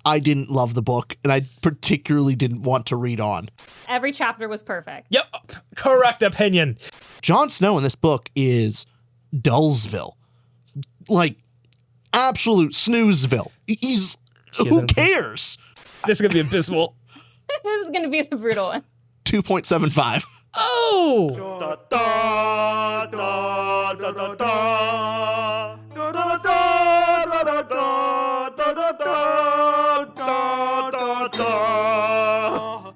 I didn't love the book, and I particularly didn't want to read on. Every chapter was perfect. Yep, correct opinion. Jon Snow in this book is Dullsville. Like, absolute snoozeville. Who cares? This is going to be abysmal. This is going to be the brutal one. 2.75. Oh!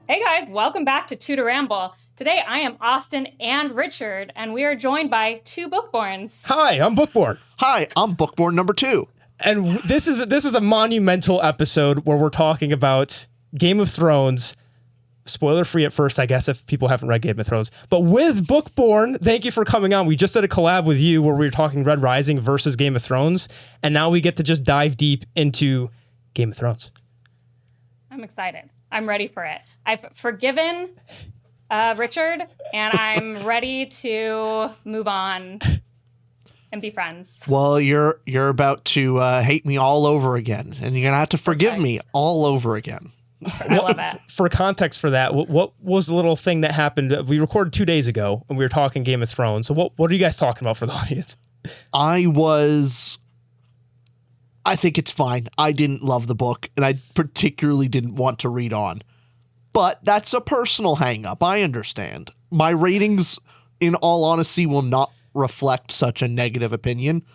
Hey guys, welcome back to Two to Ramble. Today I am Austin and Richard, and we are joined by two Bookborns. Hi, I'm Bookborn. Hi, I'm Bookborn number 2. And this is a monumental episode where we're talking about Game of Thrones. Spoiler free at first, I guess, if people haven't read Game of Thrones. But with Bookborn, thank you for coming on. We just did a collab with you where we were talking Red Rising versus Game of Thrones. And now we get to just dive deep into Game of Thrones. I'm excited. I'm ready for it. I've forgiven Richard, and I'm ready to move on and be friends. Well, you're about to hate me all over again, and you're going to have to forgive me all over again. I love it. For context for that, what was the little thing that happened? We recorded 2 days ago, and we were talking Game of Thrones. So what are you guys talking about for the audience? I think it's fine. I didn't love the book, and I particularly didn't want to read on. But that's a personal hang-up. I understand. My ratings, in all honesty, will not reflect such a negative opinion,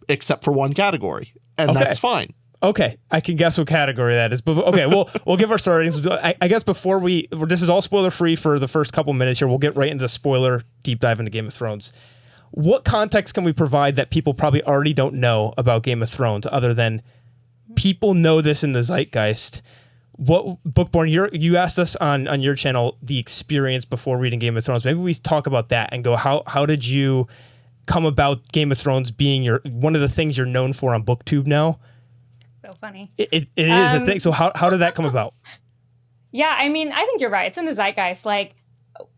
except for one category, and that's fine. Okay, I can guess what category that is, but okay, we'll give our ratings. I guess before this is all spoiler free for the first couple minutes here. We'll get right into spoiler deep dive into Game of Thrones. What context can we provide that people probably already don't know about Game of Thrones, other than people know this in the zeitgeist? What Bookborn, you asked us on your channel the experience before reading Game of Thrones. Maybe we talk about that and go how did you come about Game of Thrones being one of the things you're known for on BookTube now? So funny. It is a thing. So how did that come about? Yeah, I mean, I think you're right. It's in the zeitgeist. Like,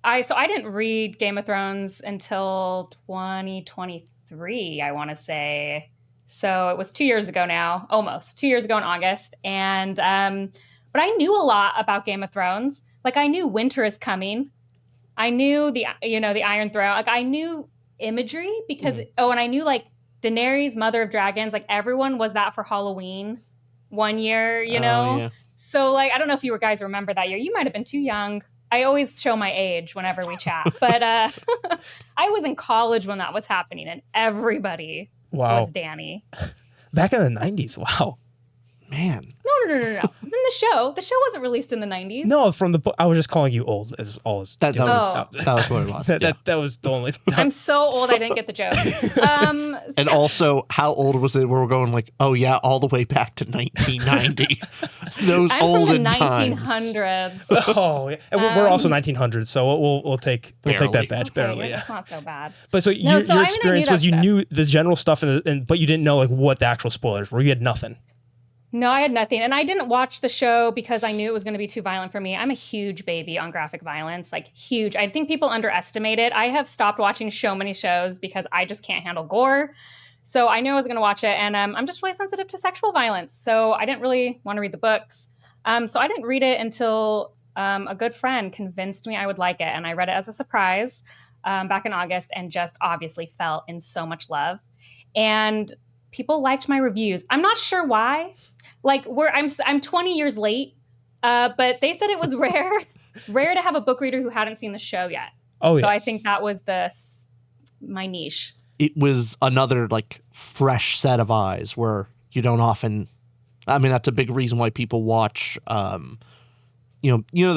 I didn't read Game of Thrones until 2023, I want to say. So it was 2 years ago now, almost 2 years ago in August. And but I knew a lot about Game of Thrones. Like, I knew winter is coming. I knew the Iron Throne. Like, I knew imagery because and I knew like Daenerys, Mother of Dragons. Like, everyone was that for Halloween one year, you know. Yeah. So like, I don't know if you guys remember that year. You might have been too young. I always show my age whenever we chat, but I was in college when that was happening, and everybody was Dany. Back in the 90s, wow. Man. No. Then the show wasn't released in the 90s. No, from the book. I was just calling you old as all as that was what it was. That was the only. I'm so old, I didn't get the joke. And also, how old was it? We're going like, oh yeah, all the way back to 1990. Those I'm olden from the times. 1900s. Oh, yeah. And we're also 1900s, so we'll take that badge barely. It's not so bad. But so your experience was you knew the general stuff, but you didn't know like what the actual spoilers were. You had nothing. No, I had nothing. And I didn't watch the show because I knew it was going to be too violent for me. I'm a huge baby on graphic violence, like huge. I think people underestimate it. I have stopped watching so many shows because I just can't handle gore. So I knew I was going to watch it. And I'm just really sensitive to sexual violence. So I didn't really want to read the books. So I didn't read it until a good friend convinced me I would like it. And I read it as a surprise back in August and just obviously fell in so much love. And people liked my reviews. I'm not sure why. Like I'm 20 years late, but they said it was rare to have a book reader who hadn't seen the show yet. Oh, so yeah. I think that was my niche. It was another like fresh set of eyes where you don't often. I mean, that's a big reason why people watch. The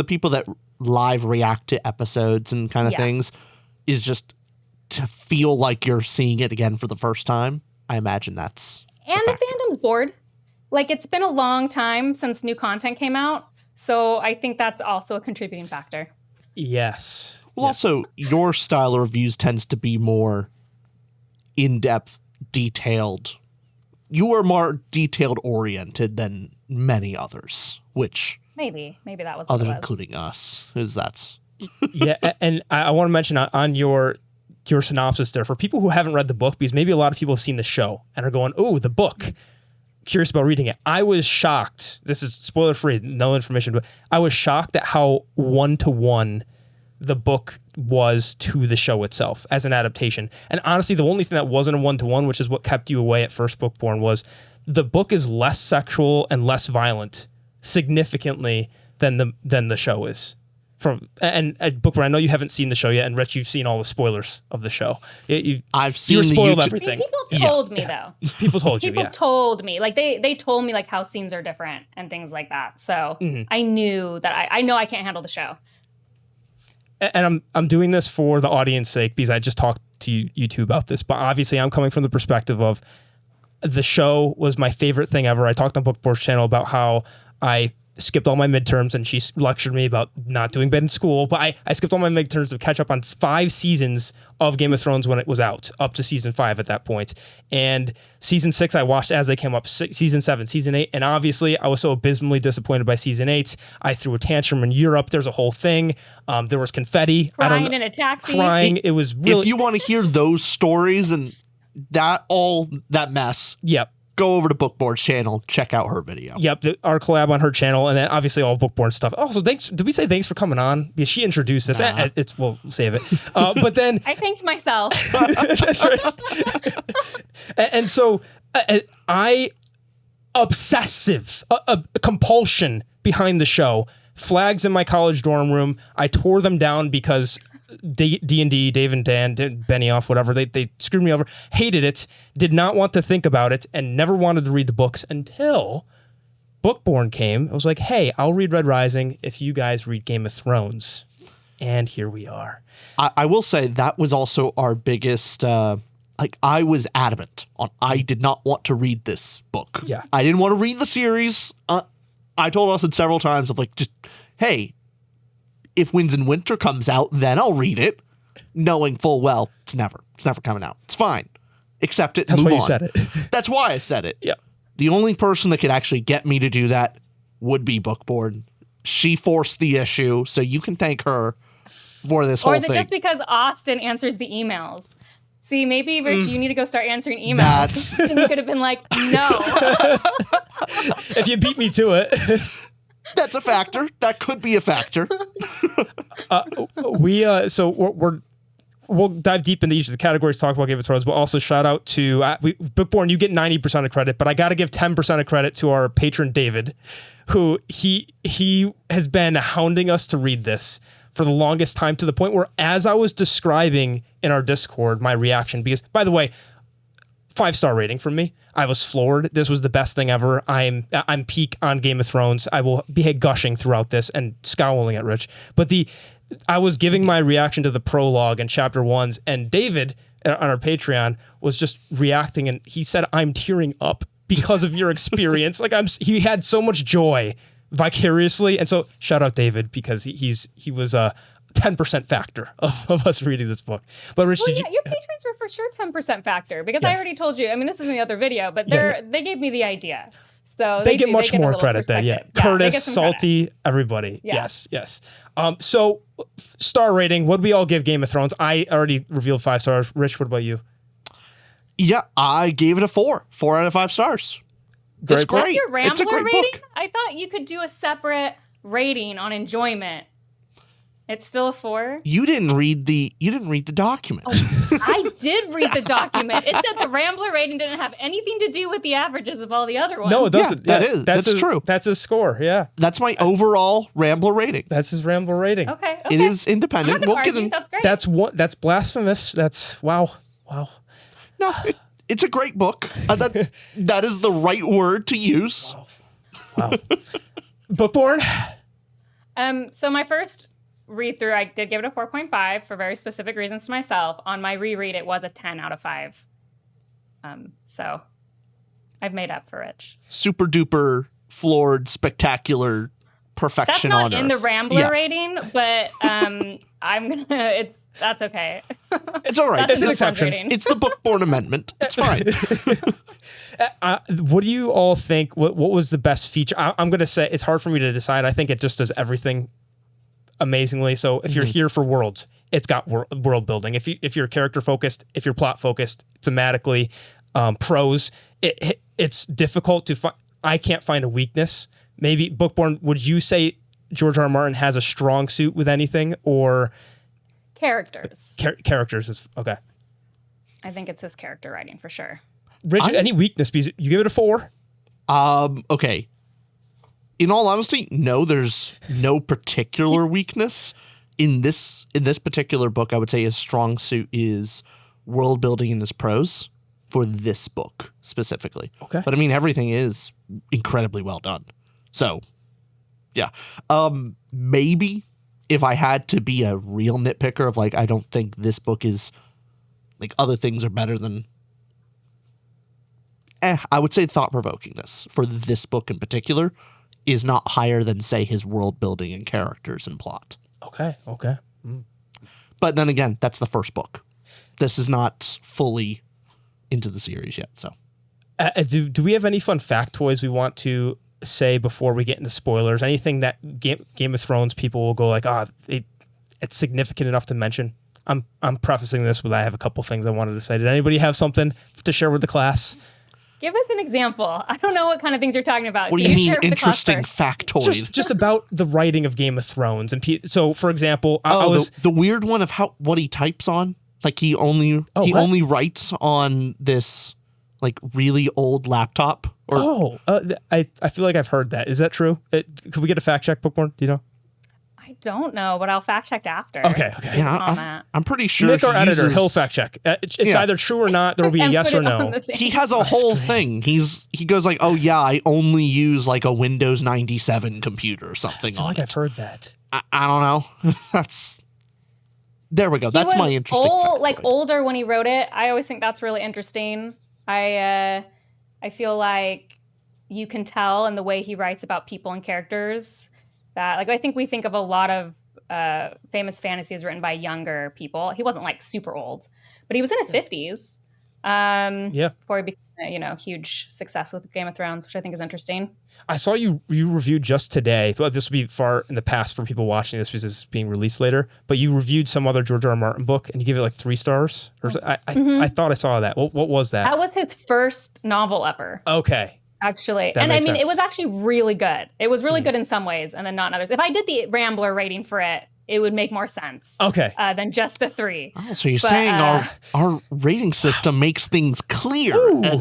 people that live react to episodes and kind of things is just to feel like you're seeing it again for the first time. I imagine that's. And the fandom's bored. Like, it's been a long time since new content came out. So I think that's also a contributing factor. Yes. Well, also, your style of reviews tends to be more in-depth, detailed. You are more detailed-oriented than many others, which... Maybe that was what other it was. including us, is that's... Yeah, and I want to mention on your synopsis there, for people who haven't read the book, because maybe a lot of people have seen the show and are going, oh, the book. curious about reading it. I was shocked. This is spoiler free, no information, but I was shocked at how 1-to-1 the book was to the show itself as an adaptation. And honestly, the only thing that wasn't a 1-to-1, which is what kept you away at first Bookborn, was the book is less sexual and less violent significantly than the show is. Bookborn, I know you haven't seen the show yet, and Rich, you've seen all the spoilers of the show. I've seen you spoiled YouTube. everything. People told me though. People told you. People Yeah. told me, like they told me like how scenes are different and things like that. So I knew that I know I can't handle the show. And I'm doing this for the audience sake because I just talked to you two about this, but obviously I'm coming from the perspective of the show was my favorite thing ever. I talked on Bookborn's channel about how I skipped all my midterms, and she lectured me about not doing bad in school, but I skipped all my midterms to catch up on 5 seasons of Game of Thrones when it was out, up to season 5 at that point. And season 6 I watched as they came up, season 7, season 8, and obviously I was so abysmally disappointed by season 8. I threw a tantrum in Europe. There's a whole thing. There was confetti. Crying in a taxi. Crying. It was really... If you want to hear those stories and that mess, Yep. go over to Bookborn's channel, check out her video. Yep, our collab on her channel, and then obviously all Bookborn stuff. Also, thanks. Did we say thanks for coming on? Because she introduced us. Nah. We'll save it. But then I thanked myself. that's right. And so I obsessive compulsion behind the show. Flags in my college dorm room. I tore them down because D&D, Dave and Dan, Benioff, whatever, they screwed me over, hated it, did not want to think about it, and never wanted to read the books until Bookborn came. I was like, hey, I'll read Red Rising if you guys read Game of Thrones. And here we are. I will say that was also our biggest, I was adamant on I did not want to read this book. Yeah. I didn't want to read the series. I told Austin several times of just, hey, if Winds in Winter comes out, then I'll read it, knowing full well it's never coming out. It's fine. Accept it. That's move why you on. said it. That's why I said it. Yeah. The only person that could actually get me to do that would be Bookborn. She forced the issue, so you can thank her for this whole Or thing. is it just because Austin answers the emails? See, maybe, Rich, you need to go start answering emails. That's- And you could have been like, no. If you beat me to it. That's a factor. That could be a factor. We'll dive deep into each of the categories, talk about Game of Thrones, but also shout out to Bookborn. You get 90% of credit, but I got to give 10% of credit to our patron David, who he has been hounding us to read this for the longest time, to the point where, as I was describing in our Discord my reaction, because by the way, 5-star rating from me. I was floored. This was the best thing ever. I'm peak on Game of Thrones. I will be gushing throughout this and scowling at Rich. But I was giving my reaction to the prologue and chapter 1s, and David on our Patreon was just reacting, and he said, "I'm tearing up because of your experience." He had so much joy vicariously, and so shout out David, because he was a 10% factor of us reading this book. But Rich, Your patrons were for sure 10% factor, because I Yes. already told you. I mean, this is in the other video, but they gave me the idea. So they get much a more little credit than perspective. Curtis, they get some credit. Salty, everybody. Yeah. Yes. So star rating. What do we all give Game of Thrones? I already revealed 5 stars. Rich, what about you? Yeah, I gave it a 4. 4 out of 5 stars. It's Great book. great. What's your It's a Rambler great rating? book. I thought you could do a separate rating on enjoyment. It's still a 4? You didn't read the document. I did read the document. It said the Rambler rating didn't have anything to do with the averages of all the other ones. No, it doesn't. That's true. That's his score. Yeah, That's my overall Rambler rating. that's his Ramble rating. Okay. It is I'm independent. not We'll going get to argue. in. That's great. That's blasphemous. That's wow. No, it's a great book. That is the right word to use. Wow. Bookborn. So my first read through, I did give it a 4.5 for very specific reasons to myself. On my reread, it was a 10 out of 5. So I've made up for Rich. Super duper floored, spectacular perfection That's on not in Earth. the Rambler Yes. rating, but that's okay. It's all right. That's It's an a Bookborn exception. rating. It's the Bookborn amendment. It's fine. What do you all think? What was the best feature? I'm going to say it's hard for me to decide. I think it just does everything amazingly. So if you're here for worlds, it's got world building. If you're character focused, if you're plot focused, thematically, Prose, it's difficult to find. I can't find a weakness. Maybe Bookborn, would you say George R. R. Martin has a strong suit with anything, or Characters. Characters is okay. I think it's his character writing for sure. Richard, any weakness? Because you give it a 4. Okay. In all honesty, no, there's no particular weakness. In this particular book, I would say his strong suit is world building in his prose for this book specifically. Okay. But I mean, everything is incredibly well done. So, yeah. Maybe if I had to be a real nitpicker of like, I don't think this book is like other things are better than. I would say thought-provokingness for this book in particular is not higher than, say, his world building and characters and plot. Okay. But then again, that's the first book. This is not fully into the series yet. So, do we have any fun factoids we want to say before we get into spoilers? Anything that Game of Thrones people will go like, it's significant enough to mention? I'm prefacing this with I have a couple things I wanted to say. Did anybody have something to share with the class? Give us an example. I don't know what kind of things you're talking about. What do you mean interesting factoid? Just about the writing of Game of Thrones. And so, for example, I was the weird one of what he types on. Like he only writes on this like really old laptop. I feel like I've heard that. Is that true? Could we get a fact check, Bookborn? Do you know? I don't know, but I'll fact check after. Okay. Yeah, I'm pretty sure Nick, our editor, he'll fact check. It's either true or not. There will be a yes or no. He has a whole thing. He goes like, oh yeah, I only use like a Windows 97 computer or something. I feel like I've heard that. I don't know. There we go. That's my interesting fact. Like older when he wrote it. I always think that's really interesting. I feel like you can tell in the way he writes about people and characters that, like, I think we think of a lot of famous fantasies written by younger people. He wasn't like super old, but he was in his 50s. Before he became huge success with Game of Thrones, which I think is interesting. I saw you reviewed just today. Well, this will be far in the past for people watching this because it's being released later. But you reviewed some other George R. R. Martin book and you give it like 3 stars. Or I thought I saw that. What was that? That was his first novel ever. Okay. Actually. That makes sense. It was actually really good. It was really good in some ways and then not in others. If I did the Rambler rating for it, it would make more sense. Okay. Than just the 3. Oh, so you're saying our rating system makes things clear. Okay.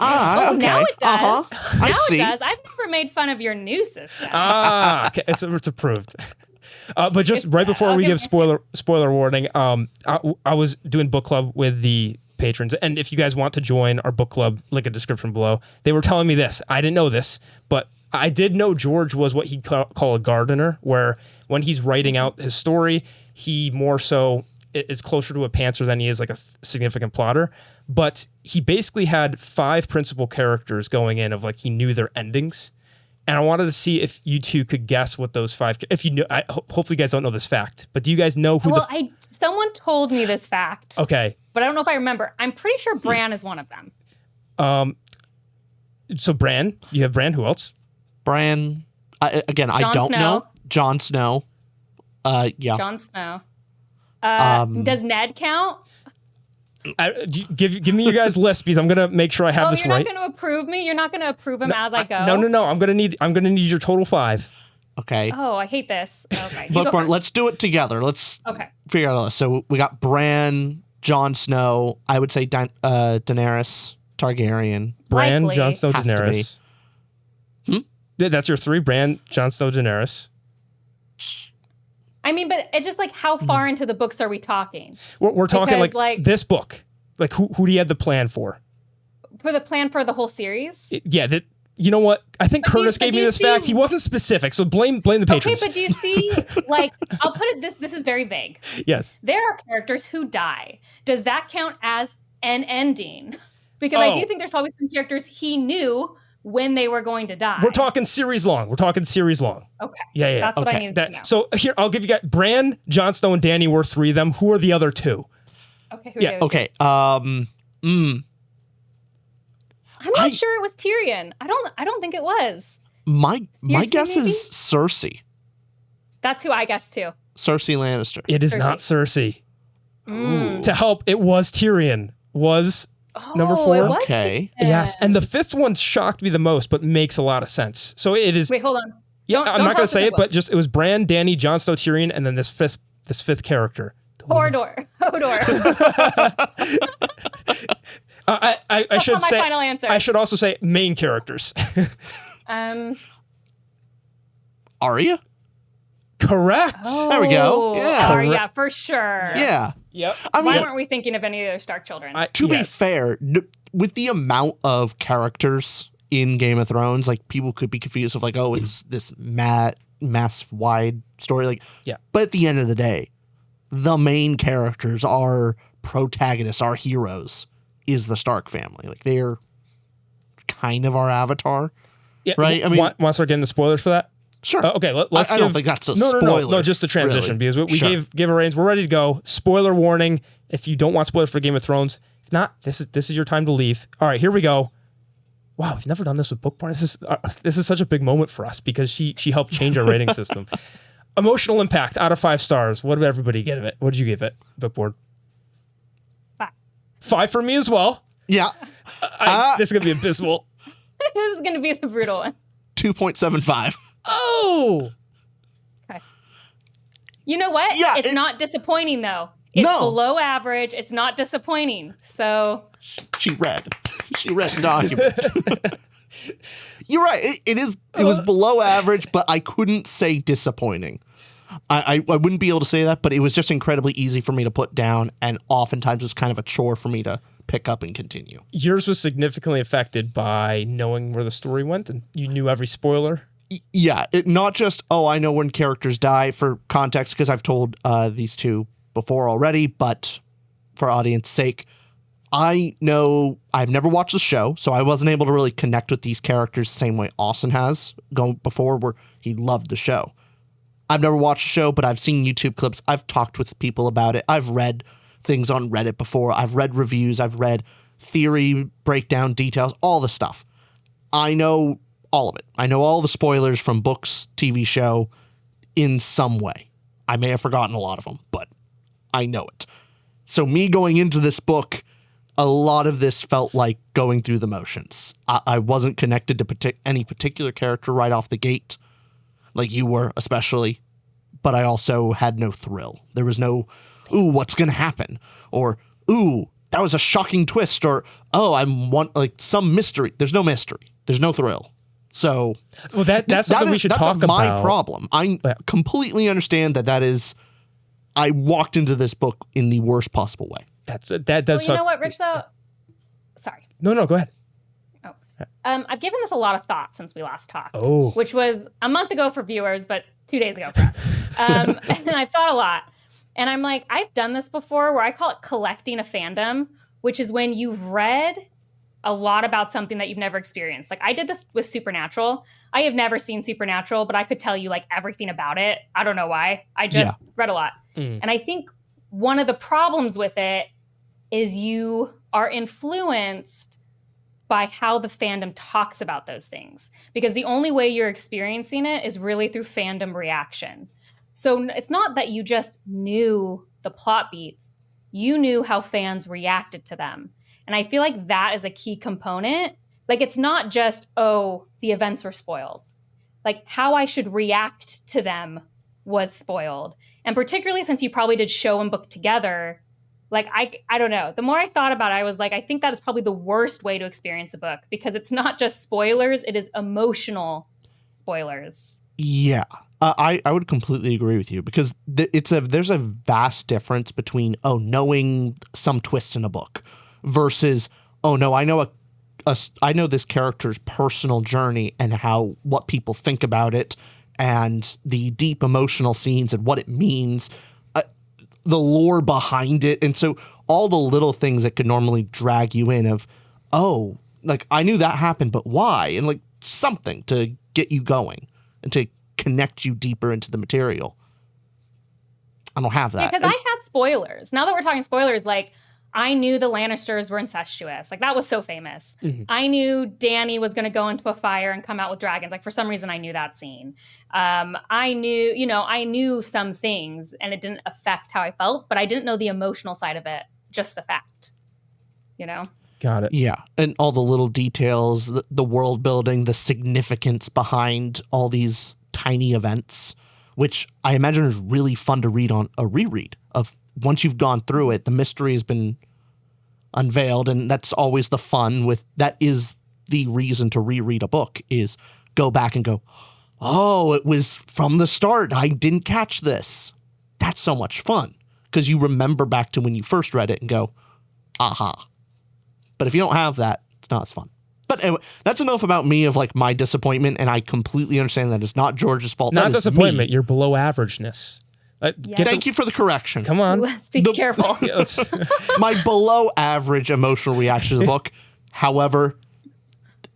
Now it does. I see. It does. I've never made fun of your new system. Okay. It's approved. But just right before we give spoiler warning, I was doing book club with the patrons, and if you guys want to join our book club, link in the description below. They were telling me this. I didn't know this, but I did know George was what he'd call a gardener, where when he's writing out his story, he more so is closer to a pantser than he is like a significant plotter. But he basically had 5 principal characters going in of like he knew their endings. And I wanted to see if you two could guess what those 5. If you know, hopefully you guys don't know this fact, but do you guys know who? Someone told me this fact. Okay, but I don't know if I remember. I'm pretty sure Bran is one of them. So Bran, you have Bran. Who else? Bran. I don't know. Jon Snow. Yeah. Jon Snow. Does Ned count? Give me your guys' list because I'm gonna make sure I have this right. You're not gonna approve me? You're not gonna approve him as I go? No. I'm gonna need your total 5. Okay. Oh, I hate this. Okay. Bookborn, let's do it together. Let's figure out a list. So we got Bran, Jon Snow. I would say Daenerys Targaryen. Bran, Jon Snow, Daenerys. That's your 3. Bran, Jon Snow, Daenerys. I mean, but it's just like how far into the books are we talking? We're talking like this book. Like who do you have the plan for? For the plan for the whole series? Yeah. You know what? I think Curtis gave me this fact. He wasn't specific, so blame the patrons. Okay, but do you see, like, I'll put it this is very vague. Yes. There are characters who die. Does that count as an ending? Because I do think there's probably some characters he knew when they were going to die. We're talking series long. Okay. Yeah. That's what I needed to know. So here, I'll give you guys Bran, Jon Snow, and Dany were 3 of them. Who are the other 2? Okay. Who are the other 2? Okay. I'm not sure it was Tyrion. I don't think it was. My guess is Cersei. That's who I guessed too. Cersei Lannister. It is not Cersei. To help, it was Tyrion. number Oh, 4. it was Okay. Tyrion. Yes, and the 5th one shocked me the most, but makes a lot of sense. So it is. Wait, hold on. Yeah, Don't I'm not tell going to us the say fifth it, one. but just it was Bran, Dany, Jon Snow, Tyrion, and then this fifth character. Hodor. I should not my say. final answer. I should also say main characters. Arya? Correct. There we go. Yeah. Arya, for sure. Yeah. Yep. I mean, Why weren't we thinking of any of their Stark children? to be Yes. fair, with the amount of characters in Game of Thrones, like people could be confused of like, oh, it's this mass wide story. Like, Yeah. But at the end of the day, the main characters, our protagonists, our heroes, is the Stark family. Like they're kind of our avatar. Yeah, Right? I mean- want to start getting the spoilers for that? Sure. Okay, let's I give. don't think that's a no, spoiler. No, just a transition really. because we Sure. gave our ratings. We're ready to go. Spoiler warning: if you don't want spoilers for Game of Thrones, if not, this is your time to leave. All right, here we go. Wow, we've never done this with Bookborn. This is such a big moment for us because she helped change our rating system. Emotional impact out of 5 stars. What did everybody give it? What did you give it, Bookborn? 5. 5 for me as well. Yeah. This is gonna be abysmal. This is going to be the brutal one. 2.75. Oh, You know what? Yeah, It's not disappointing, though. It's No. below average. It's not disappointing. So, She read the document. You're right. It was below average, but I couldn't say disappointing. I wouldn't be able to say that, but it was just incredibly easy for me to put down, and oftentimes it was kind of a chore for me to pick up and continue. yours was significantly affected by knowing where the story went, and you knew every spoiler. Yeah, not just, oh, I know when characters die for context, because I've told these two before already, but for audience sake, I know I've never watched the show, so I wasn't able to really connect with these characters the same way Austin has going before, where he loved the show. I've never watched the show, but I've seen YouTube clips. I've talked with people about it. I've read things on Reddit before. I've read reviews. I've read theory, breakdown, details, all the stuff. I know all of it. I know all the spoilers from books, TV show in some way. I may have forgotten a lot of them, but I know it. So me going into this book, a lot of this felt like going through the motions. I wasn't connected to any particular character right off the gate, like you were especially, but I also had no thrill. There was no, ooh, what's going to happen? Or, ooh, that was a shocking twist. Or, oh, I want like some mystery. There's no mystery. There's no thrill. So Well, that's something we should talk about. That's my problem. I completely understand that is, I walked into this book in the worst possible way. That does. well, you know what, Rich, though? Sorry. No, go ahead. I've given this a lot of thought since we last talked, Oh. which was a month ago for viewers, but 2 days ago for us. And I've thought a lot. And I'm like, I've done this before where I call it collecting a fandom, which is when you've read a lot about something that you've never experienced. Like I did this with Supernatural. I have never seen Supernatural, but I could tell you like everything about it. I don't know why. I just read a lot. Mm. And I think one of the problems with it is you are influenced by how the fandom talks about those things. Because the only way you're experiencing it is really through fandom reaction. So it's not that you just knew the plot beats, you knew how fans reacted to them. And I feel like that is a key component. Like it's not just, oh, the events were spoiled. Like how I should react to them was spoiled. And particularly since you probably did show and book together, like I don't know. The more I thought about it, I was like, I think that is probably the worst way to experience a book because it's not just spoilers, it is emotional spoilers. Yeah, I would completely agree with you because there's a vast difference between, oh, knowing some twist in a book versus, oh no, I know I know this character's personal journey and what people think about it and the deep emotional scenes and what it means, the lore behind it. And so all the little things that could normally drag you in of, oh, like I knew that happened, but why? And like something to get you going and to connect you deeper into the material. I don't have that. Yeah, because I had spoilers. Now that we're talking spoilers, like I knew the Lannisters were incestuous. Like that was so famous. Mm-hmm. I knew Dany was going to go into a fire and come out with dragons. Like for some reason, I knew that scene. I knew some things and it didn't affect how I felt, but I didn't know the emotional side of it. Just the fact, you know? Got it. Yeah, and all the little details, the world building, the significance behind all these tiny events, which I imagine is really fun to read on a reread of once you've gone through it, the mystery has been unveiled, and that's always the fun with that is the reason to reread a book is go back and go, oh, it was from the start. I didn't catch this. That's so much fun because you remember back to when you first read it and go, aha. But if you don't have that, it's not as fun. But anyway, that's enough about me of like my disappointment, and I completely understand that it's not George's fault. Not that is disappointment. me. You're below averageness. Thank you for the correction. Come on. Be careful. Yeah, My below average emotional reaction to the book. However,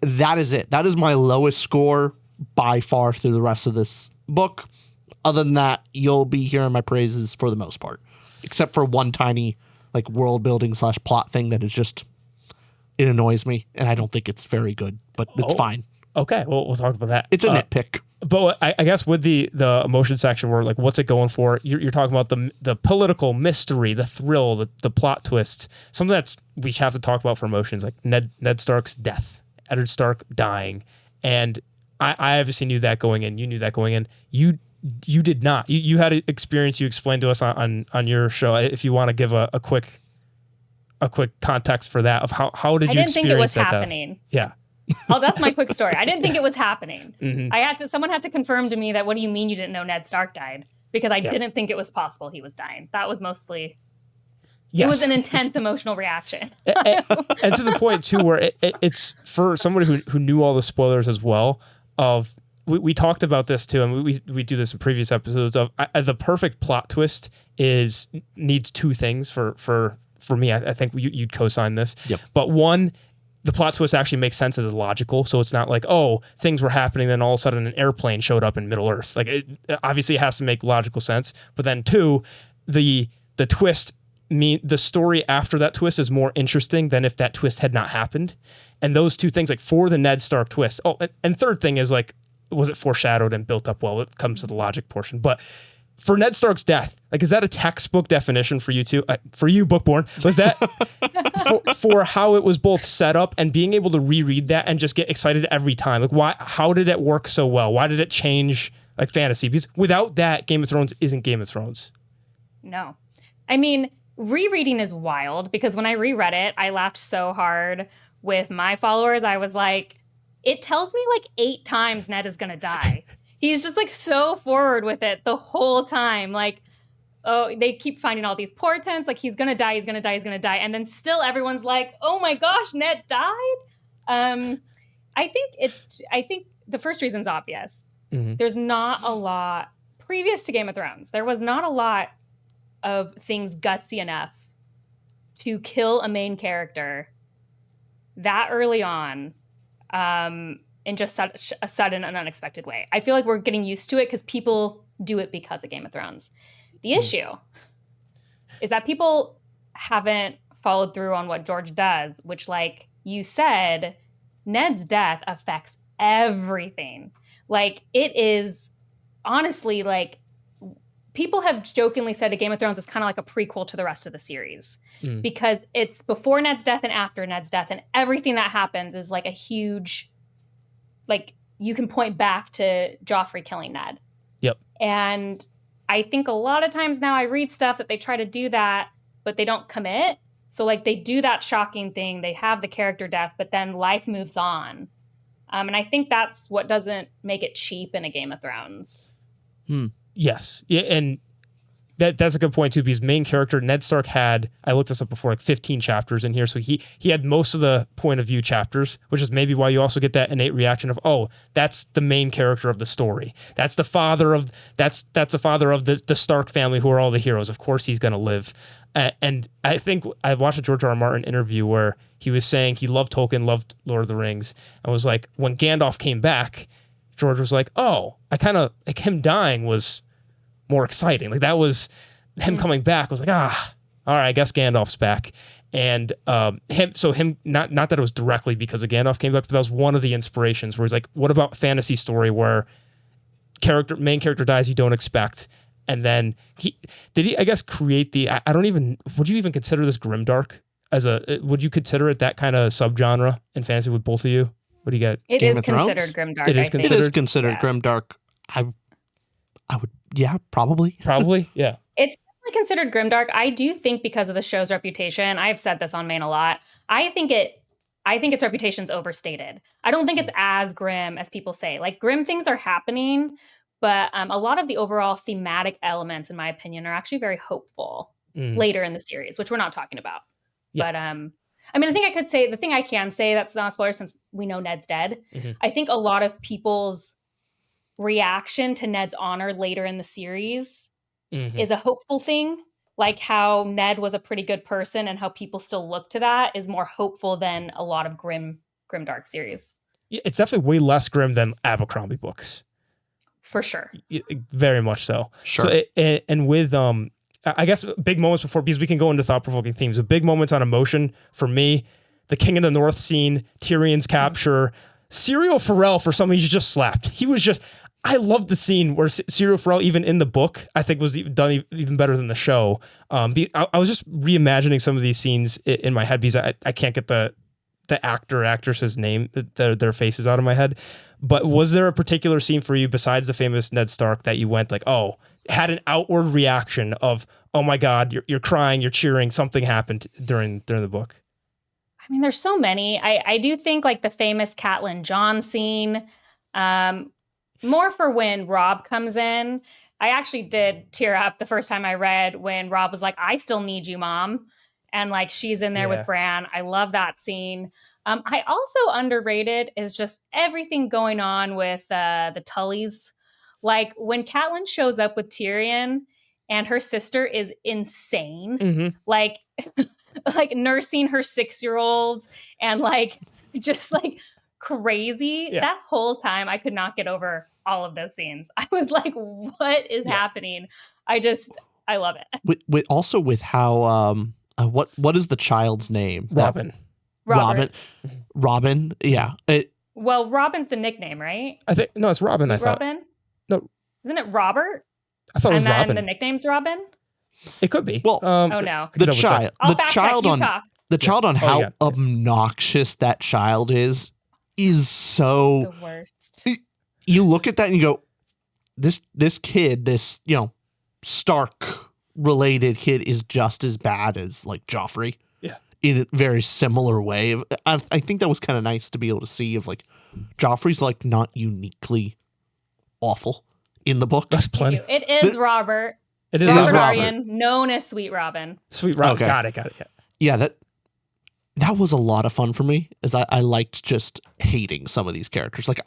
that is it. That is my lowest score by far through the rest of this book. Other than that, you'll be hearing my praises for the most part, except for one tiny like world building / plot thing that is just, it annoys me, and I don't think it's very good, but it's fine. Okay, well, we'll talk about that. It's a nitpick. But I guess with the emotion section, where like what's it going for? You're talking about the political mystery, the thrill, the plot twists, something that's we have to talk about for emotions, like Ned Stark's death, Eddard Stark dying, and I obviously knew that going in. You knew that going in. You did not. You had an experience. You explained to us on your show. If you want to give a quick context for that of how did you experience that? I didn't think it was happening. Death? Yeah. Oh, that's my quick story. I didn't think it was happening. Mm-hmm. Someone had to confirm to me that, what do you mean you didn't know Ned Stark died? Because I didn't think it was possible he was dying. That was mostly, it was an intense emotional reaction. and to the point too, where it's for somebody who knew all the spoilers as well of, we talked about this too, and we do this in previous episodes of the perfect plot twist needs two things for me. I think you'd co-sign this. Yep. But one, the plot twist actually makes sense as logical. So it's not like, oh, things were happening, then all of a sudden an airplane showed up in Middle Earth. Like it obviously has to make logical sense. But then two, the twist the story after that twist is more interesting than if that twist had not happened. And those two things, like for the Ned Stark twist. Oh, and third thing is like, was it foreshadowed and built up well? It comes to the logic portion. But for Ned Stark's death, like, is that a textbook definition for you too? For you, Bookborn, was that for how it was both set up and being able to reread that and just get excited every time? Like, why? How did it work so well? Why did it change like fantasy? Because without that, Game of Thrones isn't Game of Thrones. No, I mean, rereading is wild because when I reread it, I laughed so hard with my followers. I was like, it tells me like 8 times Ned is gonna die. He's just like so forward with it the whole time. Like, oh, they keep finding all these portents. Like, he's gonna die, he's gonna die, he's gonna die. And then still everyone's like, oh my gosh, Ned died. I think the first reason's obvious. Mm-hmm. There's not a lot previous to Game of Thrones. There was not a lot of things gutsy enough to kill a main character that early on. In just such a sudden and unexpected way. I feel like we're getting used to it because people do it because of Game of Thrones. The issue is that people haven't followed through on what George does, which, like you said, Ned's death affects everything. Like, it is honestly like, people have jokingly said that Game of Thrones is kind of like a prequel to the rest of the series because it's before Ned's death and after Ned's death, and everything that happens is like a huge, like, you can point back to Joffrey killing Ned. Yep. And I think a lot of times now I read stuff that they try to do that, but they don't commit. So like, they do that shocking thing. They have the character death, but then life moves on. And I think that's what doesn't make it cheap in a Game of Thrones. Yes. Yeah, and that's a good point too, because main character Ned Stark had, I looked this up before, like 15 chapters in here. So he had most of the point of view chapters, which is maybe why you also get that innate reaction of, oh, that's the main character of the story. That's the father of the Stark family, who are all the heroes. Of course he's going to live. And I think I watched a George R. R. Martin interview where he was saying he loved Tolkien, loved Lord of the Rings, and was like, when Gandalf came back, George was like, oh, I kind of, like, him dying was more exciting. Like, that was him coming back. I was like, all right, I guess Gandalf's back. And him, not that it was directly because of Gandalf came back, but that was one of the inspirations where he's like, what about fantasy story where main character dies you don't expect? And then he, I guess, create the, would you even consider this grimdark? as a, would you consider it that kind of subgenre in fantasy with both of you? What do you get? It Game is of Thrones? considered grimdark. It is I think. It is Considered- considered Yeah. grimdark. I would, yeah, probably. Probably, yeah. It's definitely considered grimdark. I do think because of the show's reputation, I've said this on Main a lot. I think its reputation's overstated. I don't think it's as grim as people say. Like grim things are happening, but a lot of the overall thematic elements, in my opinion, are actually very hopeful later in the series, which we're not talking about. Yeah. But I mean, I think I could say the thing I can say that's not a spoiler since we know Ned's dead. I think a lot of people's reaction to Ned's honor later in the series is a hopeful thing. Like how Ned was a pretty good person and how people still look to that is more hopeful than a lot of grimdark series. It's definitely way less grim than Abercrombie books. For sure. Very much so. Sure. So and with I guess big moments before, because we can go into thought-provoking themes, but big moments on emotion for me, the King of the North scene, Tyrion's capture, Syrio Forel for something he just slapped. He was just, I love the scene where Syrio Forel, even in the book, I think was done even better than the show. I was just reimagining some of these scenes in my head because I can't get the actor or actress's name, their faces out of my head. But was there a particular scene for you besides the famous Ned Stark that you went like, oh, had an outward reaction of, oh my God, you're crying, you're cheering, something happened during the book? I mean, there's so many. I do think like the famous Catelyn John scene, more for when Robb comes in. I actually did tear up the first time I read when Robb was like, I still need you, Mom. And like she's in there with Bran. I love that scene. I also underrated is just everything going on with the Tullys. Like when Catelyn shows up with Tyrion and her sister is insane, like nursing her 6-year-old and like just like crazy. Yeah. That whole time I could not get over all of those scenes. I was like, what is happening? I love it. With how what is the child's name? Robin. Robin. Yeah. Well, Robin's the nickname, right? I think no, it's Robin. I thought. Robin? No. Isn't it Robert? I thought it was and then Robin. the nickname's Robin? It could be. Well, Oh no. the child. I'll The fact child check, you on talk. the child on Oh, how yeah. obnoxious that child is so. The worst. You look at that and you go, this kid, this Stark related kid is just as bad as like Joffrey. Yeah. In a very similar way. I think that was kind of nice to be able to see of like Joffrey's like not uniquely awful in the book. That's plenty. It is Robert. It is Robert Robert. Arryn, known as Sweet Robin. Sweet Robin. Okay. Got it. Yeah. Yeah, that was a lot of fun for me, as I liked just hating some of these characters. Like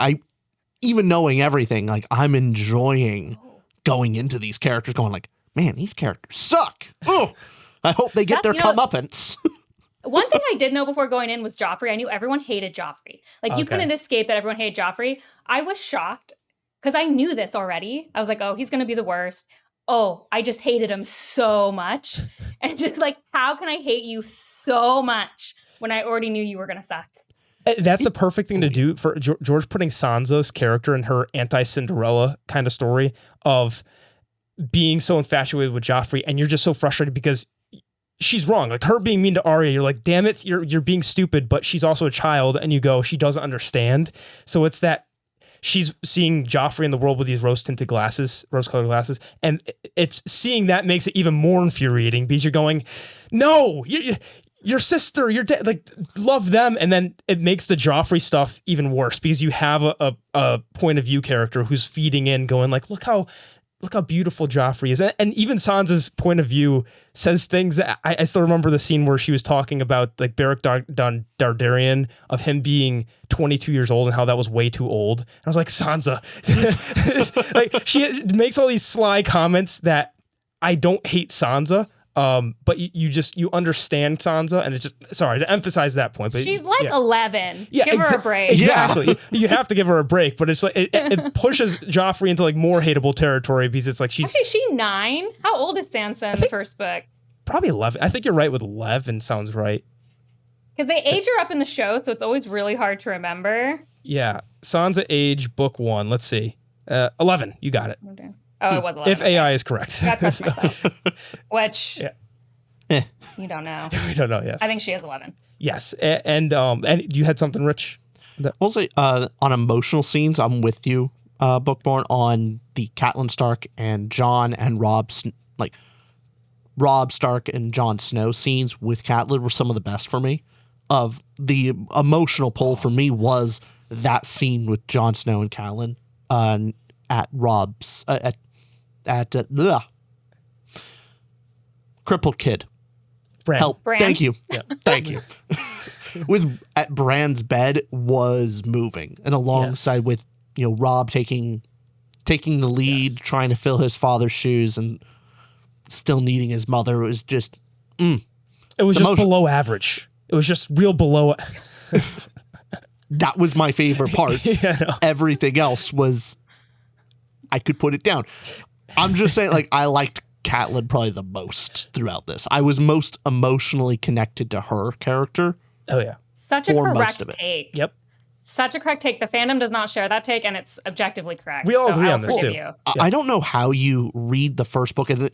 even knowing everything, like I'm enjoying going into these characters going like, man, these characters suck. Oh, I hope they get their comeuppance. One thing I did know before going in was Joffrey. I knew everyone hated Joffrey. Like you Okay. couldn't escape that everyone hated Joffrey. I was shocked because I knew this already. I was like, oh, he's going to be the worst. Oh, I just hated him so much. And just like, how can I hate you so much when I already knew you were going to suck? That's the perfect thing to do for George, putting Sansa's character in her anti-Cinderella kind of story of being so infatuated with Joffrey, and you're just so frustrated because she's wrong. Like her being mean to Arya, you're like, damn it, you're being stupid, but she's also a child, and you go, she doesn't understand. So it's that she's seeing Joffrey in the world with these rose-colored glasses, and it's seeing that makes it even more infuriating because you're going, no, your sister, your dad, like love them, and then it makes the Joffrey stuff even worse because you have a point of view character who's feeding in, going like, look how beautiful Joffrey is. And even Sansa's point of view says things that I still remember the scene where she was talking about like Beric Dondarrion, of him being 22 years old and how that was way too old. I was like, Sansa, like she makes all these sly comments that I don't hate Sansa. But you understand Sansa, and it's just, sorry to emphasize that point, but She's like 11. Yeah, give her a break. Exactly. You have to give her a break, but it's like it pushes Joffrey into like more hateable territory because it's like she's Actually, is she 9? How old is Sansa in the first book? probably 11. I think you're right with 11 sounds right. Because they age her up in the show, so it's always really hard to remember. Yeah. Sansa age book 1. Let's see. 11. You got it. Oh, it was 11. If AI is correct. I trust myself. Which, Yeah. You don't know. We don't know. Yes. I think she is 11. Yes. And you had something, Rich? Also, on emotional scenes, I'm with you, Bookborn, on the Catelyn Stark and Jon and Rob Stark and Jon Snow scenes with Catelyn were some of the best for me. Of the emotional pull for me was that scene with Jon Snow and Catelyn at Rob's Crippled Kid. Bran. Help! Bran. Thank you, Yeah. thank you. At Bran's bed was moving, and alongside with Rob taking the lead, trying to fill his father's shoes, and still needing his mother. It was just It was just below average. It was just real below. That was my favorite part. Yeah, no. Everything else was, I could put it down. I'm just saying, like, I liked Catelyn probably the most throughout this. I was most emotionally connected to her character. Oh yeah. Such a For most correct of it. take. Yep. Such a correct take. The fandom does not share that take, and it's objectively correct. We all agree I'll on this, forgive too. you. I don't know how you read the first book, and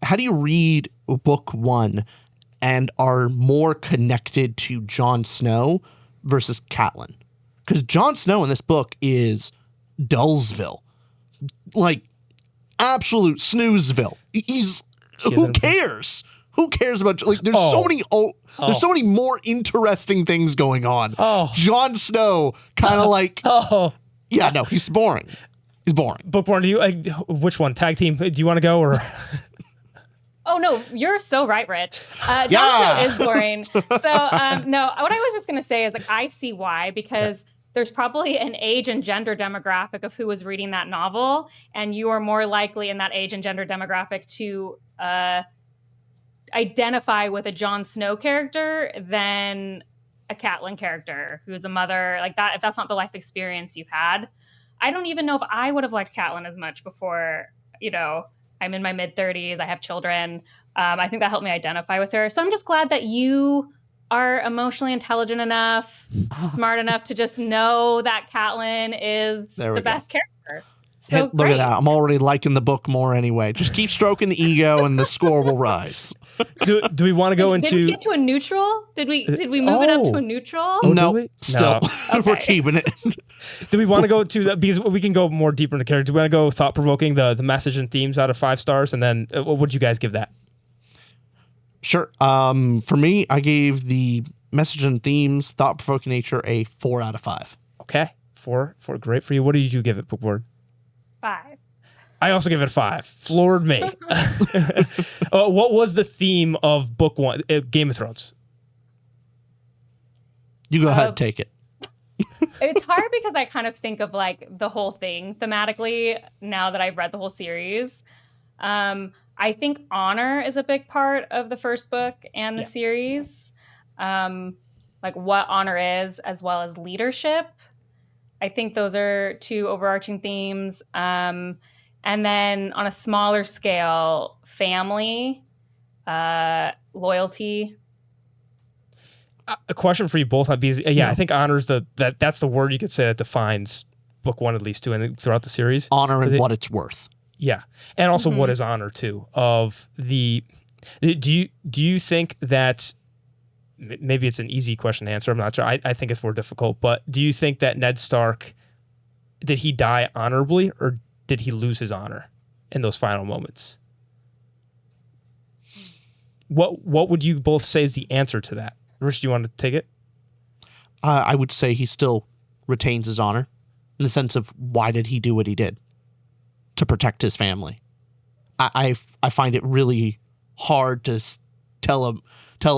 how do you read book 1 and are more connected to Jon Snow versus Catelyn? Because Jon Snow in this book is Dullsville, like absolute snoozeville. Who cares? Who cares about, like, there's so many more interesting things going on. Jon Snow kind of like, yeah, no, he's boring. He's boring. Bookborn, do you which one? Tag team? Do you want to go or? Oh no, you're so right, Rich. Jon Snow is boring. So no, what I was just gonna say is, like, I see why, because there's probably an age and gender demographic of who was reading that novel, and you are more likely in that age and gender demographic to identify with a Jon Snow character than a Catelyn character who's a mother, like that. If that's not the life experience you've had, I don't even know if I would have liked Catelyn as much before. I'm in my mid-30s. I have children. I think that helped me identify with her. So I'm just glad that you are emotionally intelligent enough, smart enough to just know that Catelyn is the best character. So Look at that. I'm already liking the book more anyway. Just keep stroking the ego and the score will rise. Do we want to go into? Did we get to a neutral? Did we move it up to a neutral? No, still. No. We're keeping it. Do we want to go to that? Because we can go more deeper into character. Do we want to go thought-provoking, the message and themes out of 5 stars? And then what would you guys give that? Sure. For me, I gave the message and themes, thought-provoking nature, a 4 out of 5. Okay. 4. Great for you. What did you give it, Bookborn? 5. I also give it 5. Floored me. What was the theme of book 1, Game of Thrones? You go ahead, take it. It's hard because I kind of think of, like, the whole thing thematically now that I've read the whole series. I think honor is a big part of the first book and the series. Like what honor is, as well as leadership. I think those are 2 overarching themes. And then on a smaller scale, family, loyalty. A question for you both. Because, I think honor is that's the word you could say that defines book 1 at least too, and throughout the series. Honor and what it's worth. Yeah, and also what is honor too? Do you think that maybe it's an easy question to answer? I'm not sure. I think it's more difficult. But do you think that Ned Stark, did he die honorably, or did he lose his honor in those final moments? What would you both say is the answer to that? Rich, do you want to take it? I would say he still retains his honor in the sense of why did he do what he did? To protect his family. I find it really hard to tell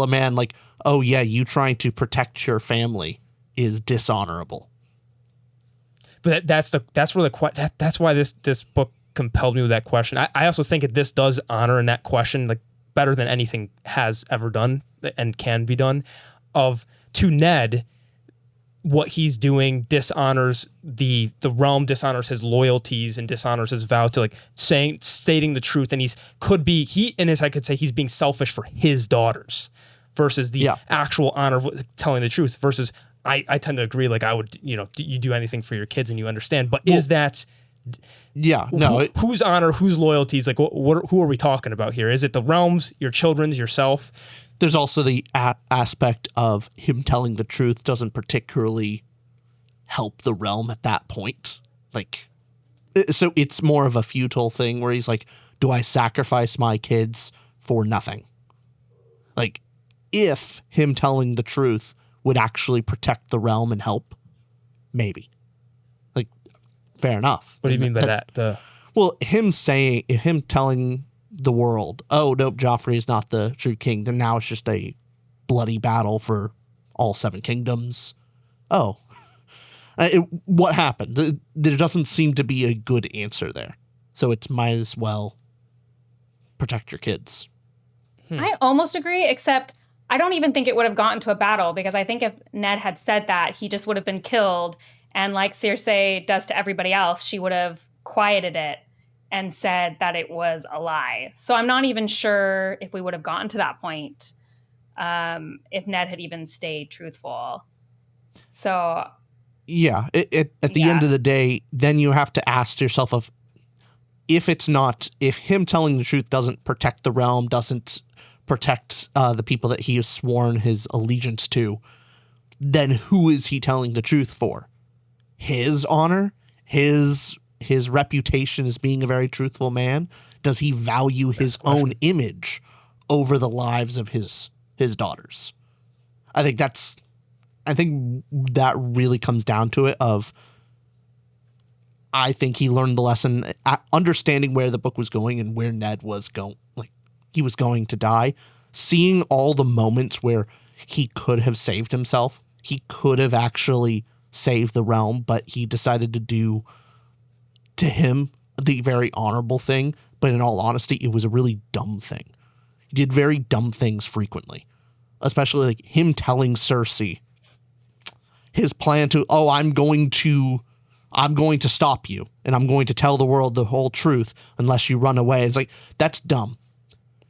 a man like, oh yeah, you trying to protect your family is dishonorable. But that's why this book compelled me with that question. I also think that this does honor in that question, like, better than anything has ever done and can be done. To Ned, what he's doing dishonors the realm, dishonors his loyalties, and dishonors his vow to, like, stating the truth. And I could say he's being selfish for his daughters versus the actual honor of telling the truth. Versus I tend to agree, like, I would, you do anything for your kids and you understand. But is that Yeah, no. Whose honor, whose loyalties? Like, who are we talking about here? Is it the realms, your children's, yourself? There's also the aspect of him telling the truth doesn't particularly help the realm at that point. Like, so it's more of a futile thing where he's like, do I sacrifice my kids for nothing? Like, if him telling the truth would actually protect the realm and help, maybe. Like, fair enough. What do you mean by that? Well, him telling the world, oh, nope, Joffrey is not the true king, then now it's just a bloody battle for all 7 kingdoms. Oh. What happened? There doesn't seem to be a good answer there. So it might as well protect your kids. I almost agree, except I don't even think it would have gotten to a battle, because I think if Ned had said that, he just would have been killed. And like Cersei does to everybody else, she would have quieted it and said that it was a lie. So I'm not even sure if we would have gotten to that point if Ned had even stayed truthful. So yeah, at the end of the day, then you have to ask yourself if him telling the truth doesn't protect the realm, doesn't protect the people that he has sworn his allegiance to, then who is he telling the truth for? His honor? His reputation as being a very truthful man? Does he value his own image over the lives of his daughters? I think that really comes down to it I think he learned the lesson, understanding where the book was going and where Ned was going, like he was going to die, seeing all the moments where he could have saved himself. He could have actually saved the realm, but he decided to do to him the very honorable thing. But in all honesty, it was a really dumb thing. He did very dumb things frequently, especially like him telling Cersei his plan to, I'm going to stop you and I'm going to tell the world the whole truth unless you run away. It's like, that's dumb.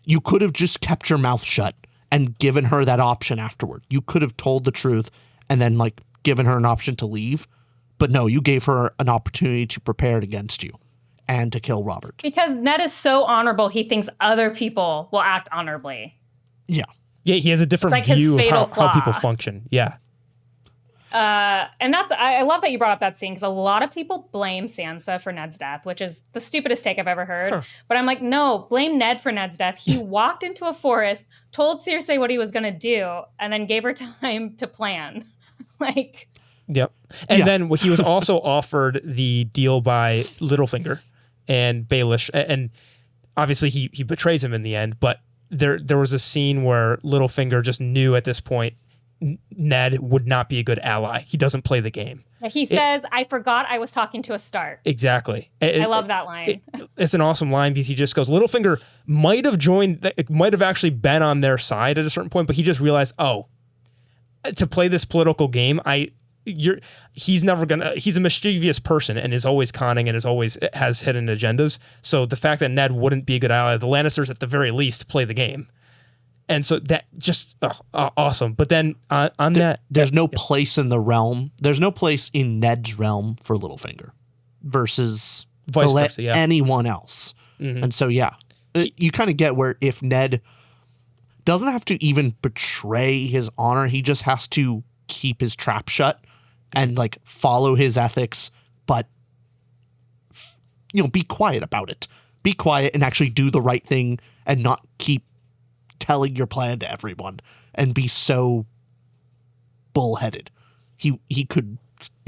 You could have just kept your mouth shut and given her that option afterward. You could have told the truth and then like given her an option to leave. But no, you gave her an opportunity to prepare it against you and to kill Robert. Because Ned is so honorable, he thinks other people will act honorably. Yeah. Yeah, he has a different view of how people function. Yeah. And I love that you brought up that scene, because a lot of people blame Sansa for Ned's death, which is the stupidest take I've ever heard. Huh. But I'm like, no, blame Ned for Ned's death. He walked into a forest, told Cersei what he was going to do, and then gave her time to plan. Like... Yep. And then he was also offered the deal by Littlefinger and Baelish, and obviously he betrays him in the end, but there was a scene where Littlefinger just knew at this point Ned would not be a good ally. He doesn't play the game. He says, I forgot I was talking to a Stark. Exactly. I love that line. It's an awesome line, because he just goes, Littlefinger might have actually been on their side at a certain point, but he just realized, to play this political game, he's a mischievous person and is always conning and has hidden agendas. So the fact that Ned wouldn't be a good ally, the Lannisters at the very least play the game. And so that just awesome. But then there's no place in the realm. There's no place in Ned's realm for Littlefinger versus vice versa, anyone else. Mm-hmm. And so, you kind of get where if Ned doesn't have to even betray his honor, he just has to keep his trap shut and like follow his ethics, but be quiet about it. Be quiet and actually do the right thing and not keep telling your plan to everyone and be so bullheaded. He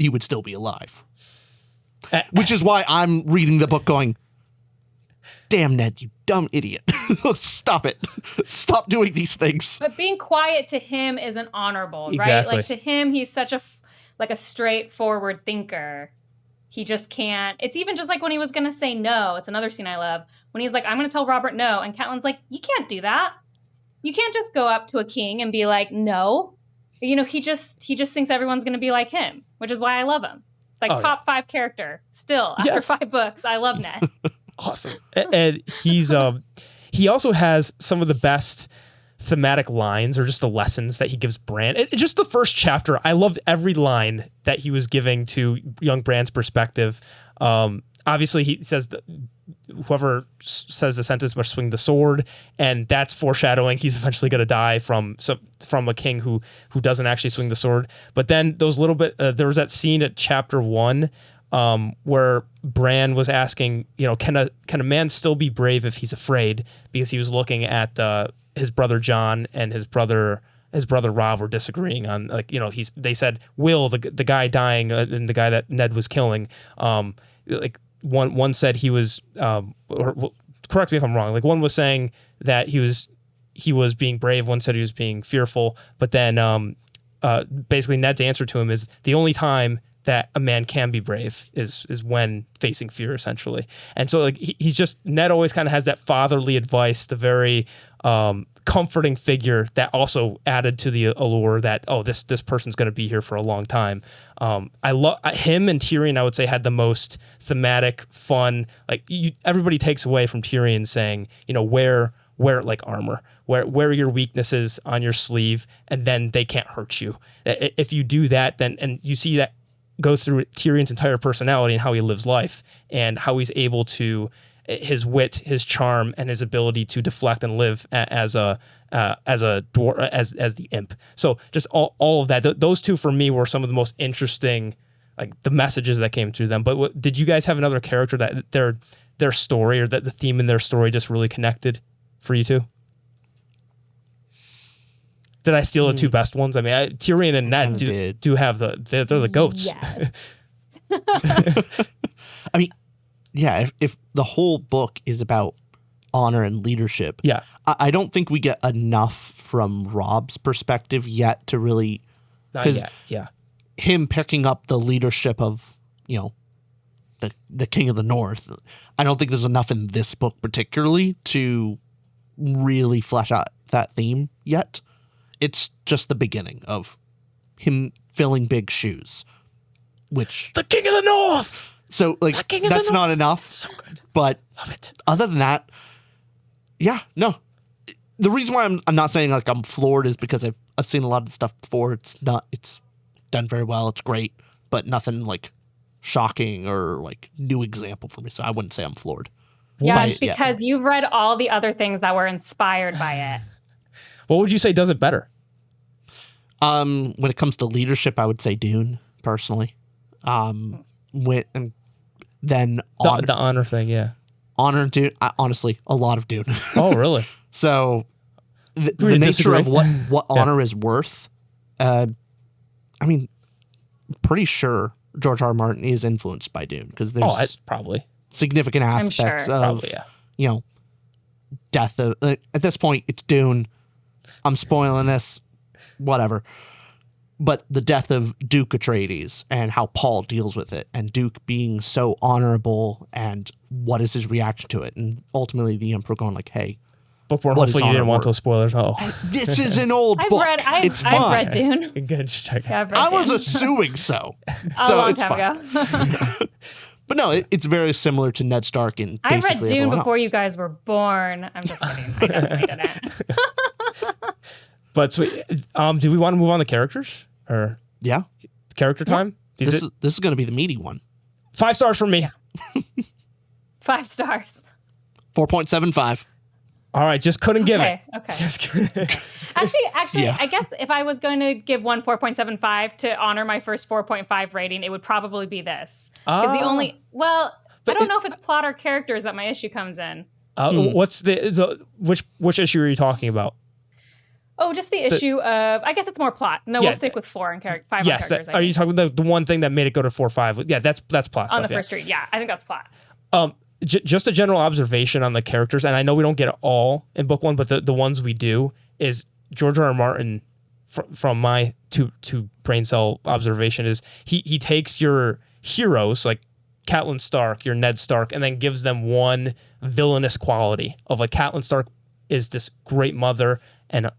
would still be alive. Which is why I'm reading the book going, damn, Ned, you dumb idiot. Stop it. Stop doing these things. But being quiet to him isn't honorable, exactly. Right? Like to him, he's such a straightforward thinker. He just can't. It's even just like when he was going to say no. It's another scene I love. When he's like, I'm going to tell Robert no. And Catelyn's like, you can't do that. You can't just go up to a king and be like, no. He just thinks everyone's going to be like him, which is why I love him. Like top 5 character still after 5 books. I love Ned. Awesome. And he also has some of the best thematic lines, or just the lessons that he gives Bran. Just the first chapter, I loved every line that he was giving to young Bran's perspective. obviously he says that whoever says the sentence must swing the sword, and that's foreshadowing he's eventually going to die from a king who doesn't actually swing the sword. But then those little bit there was that scene at chapter 1 where Bran was asking, can a man still be brave if he's afraid? Because he was looking at his brother John and his brother Rob were disagreeing on, they said Will, the guy dying and the guy that Ned was killing, one said he was correct me if I'm wrong, like one was saying that he was being brave, one said he was being fearful, but then basically Ned's answer to him is the only time that a man can be brave is when facing fear, essentially. And so like he's just, Ned always kind of has that fatherly advice, the very comforting figure that also added to the allure that, this person's going to be here for a long time. I love him and Tyrion, I would say, had the most thematic, fun, everybody takes away from Tyrion saying, wear it like armor, wear your weaknesses on your sleeve, and then they can't hurt you. If you do that, then, and you see that go through Tyrion's entire personality and how he lives life and how he's able to, his wit, his charm, and his ability to deflect and live as a dwarf, as the imp. So just all of that. Those two for me were some of the most interesting, like the messages that came through them. But did you guys have another character that their story or that the theme in their story just really connected for you two? Did I steal the two best ones? I mean, Tyrion and Ned do have they're the goats. Yes. I mean, yeah, if the whole book is about honor and leadership, yeah, I don't think we get enough from Rob's perspective yet to really, because him picking up the leadership of, the King of the North, I don't think there's enough in this book particularly to really flesh out that theme yet. It's just the beginning of him filling big shoes, which the King of the North. So that's not enough. So good, but love it. Other than that, yeah, no. The reason why I'm not saying like I'm floored is because I've seen a lot of the stuff before. It's done very well. It's great, but nothing like shocking or like new example for me. So I wouldn't say I'm floored. Yeah, it's because you've read all the other things that were inspired by it. What would you say does it better? When it comes to leadership, I would say Dune, personally. And then the honor thing, yeah. Honor and Dune, honestly, a lot of Dune. Oh, really? So the nature of what honor is worth, I mean, pretty sure George R. R. Martin is influenced by Dune because there's probably significant aspects of, death. At this point, it's Dune. I'm spoiling this, whatever. But the death of Duke Atreides and how Paul deals with it, and Duke being so honorable, and what is his reaction to it, and ultimately the Emperor going like, "Hey, Bookborn, hopefully you didn't want those spoilers." Oh, this is an old book. It's fine. I've read Dune. Good, check. Yeah, I was assuming so. A long time ago. But no, it's very similar to Ned Stark and basically I read Dune before else. you guys were born. I'm just kidding. I definitely didn't. But do we want to move on to characters or character time? This is going to be the meaty one. 5 stars from me. 5 stars. 4.75. All right, just couldn't give it. Okay. Just couldn't. Actually, I guess if I was going to give one 4.75 to honor my first 4.5 rating, it would probably be this. Because I don't know if it's plot or characters that my issue comes in. What's which issue are you talking about? Oh, just the issue of, I guess it's more plot. No, we'll stick with 4 and 5 on characters. Are you talking about the one thing that made it go to 4 or 5? Yeah, that's plot on the first read. Yeah, I think that's plot. Just a general observation on the characters, and I know we don't get it all in book 1, but the ones we do is George R. R. Martin, from my two brain cell observation, is he takes your heroes like Catelyn Stark, your Ned Stark, and then gives them one villainous quality of like Catelyn Stark is this great mother and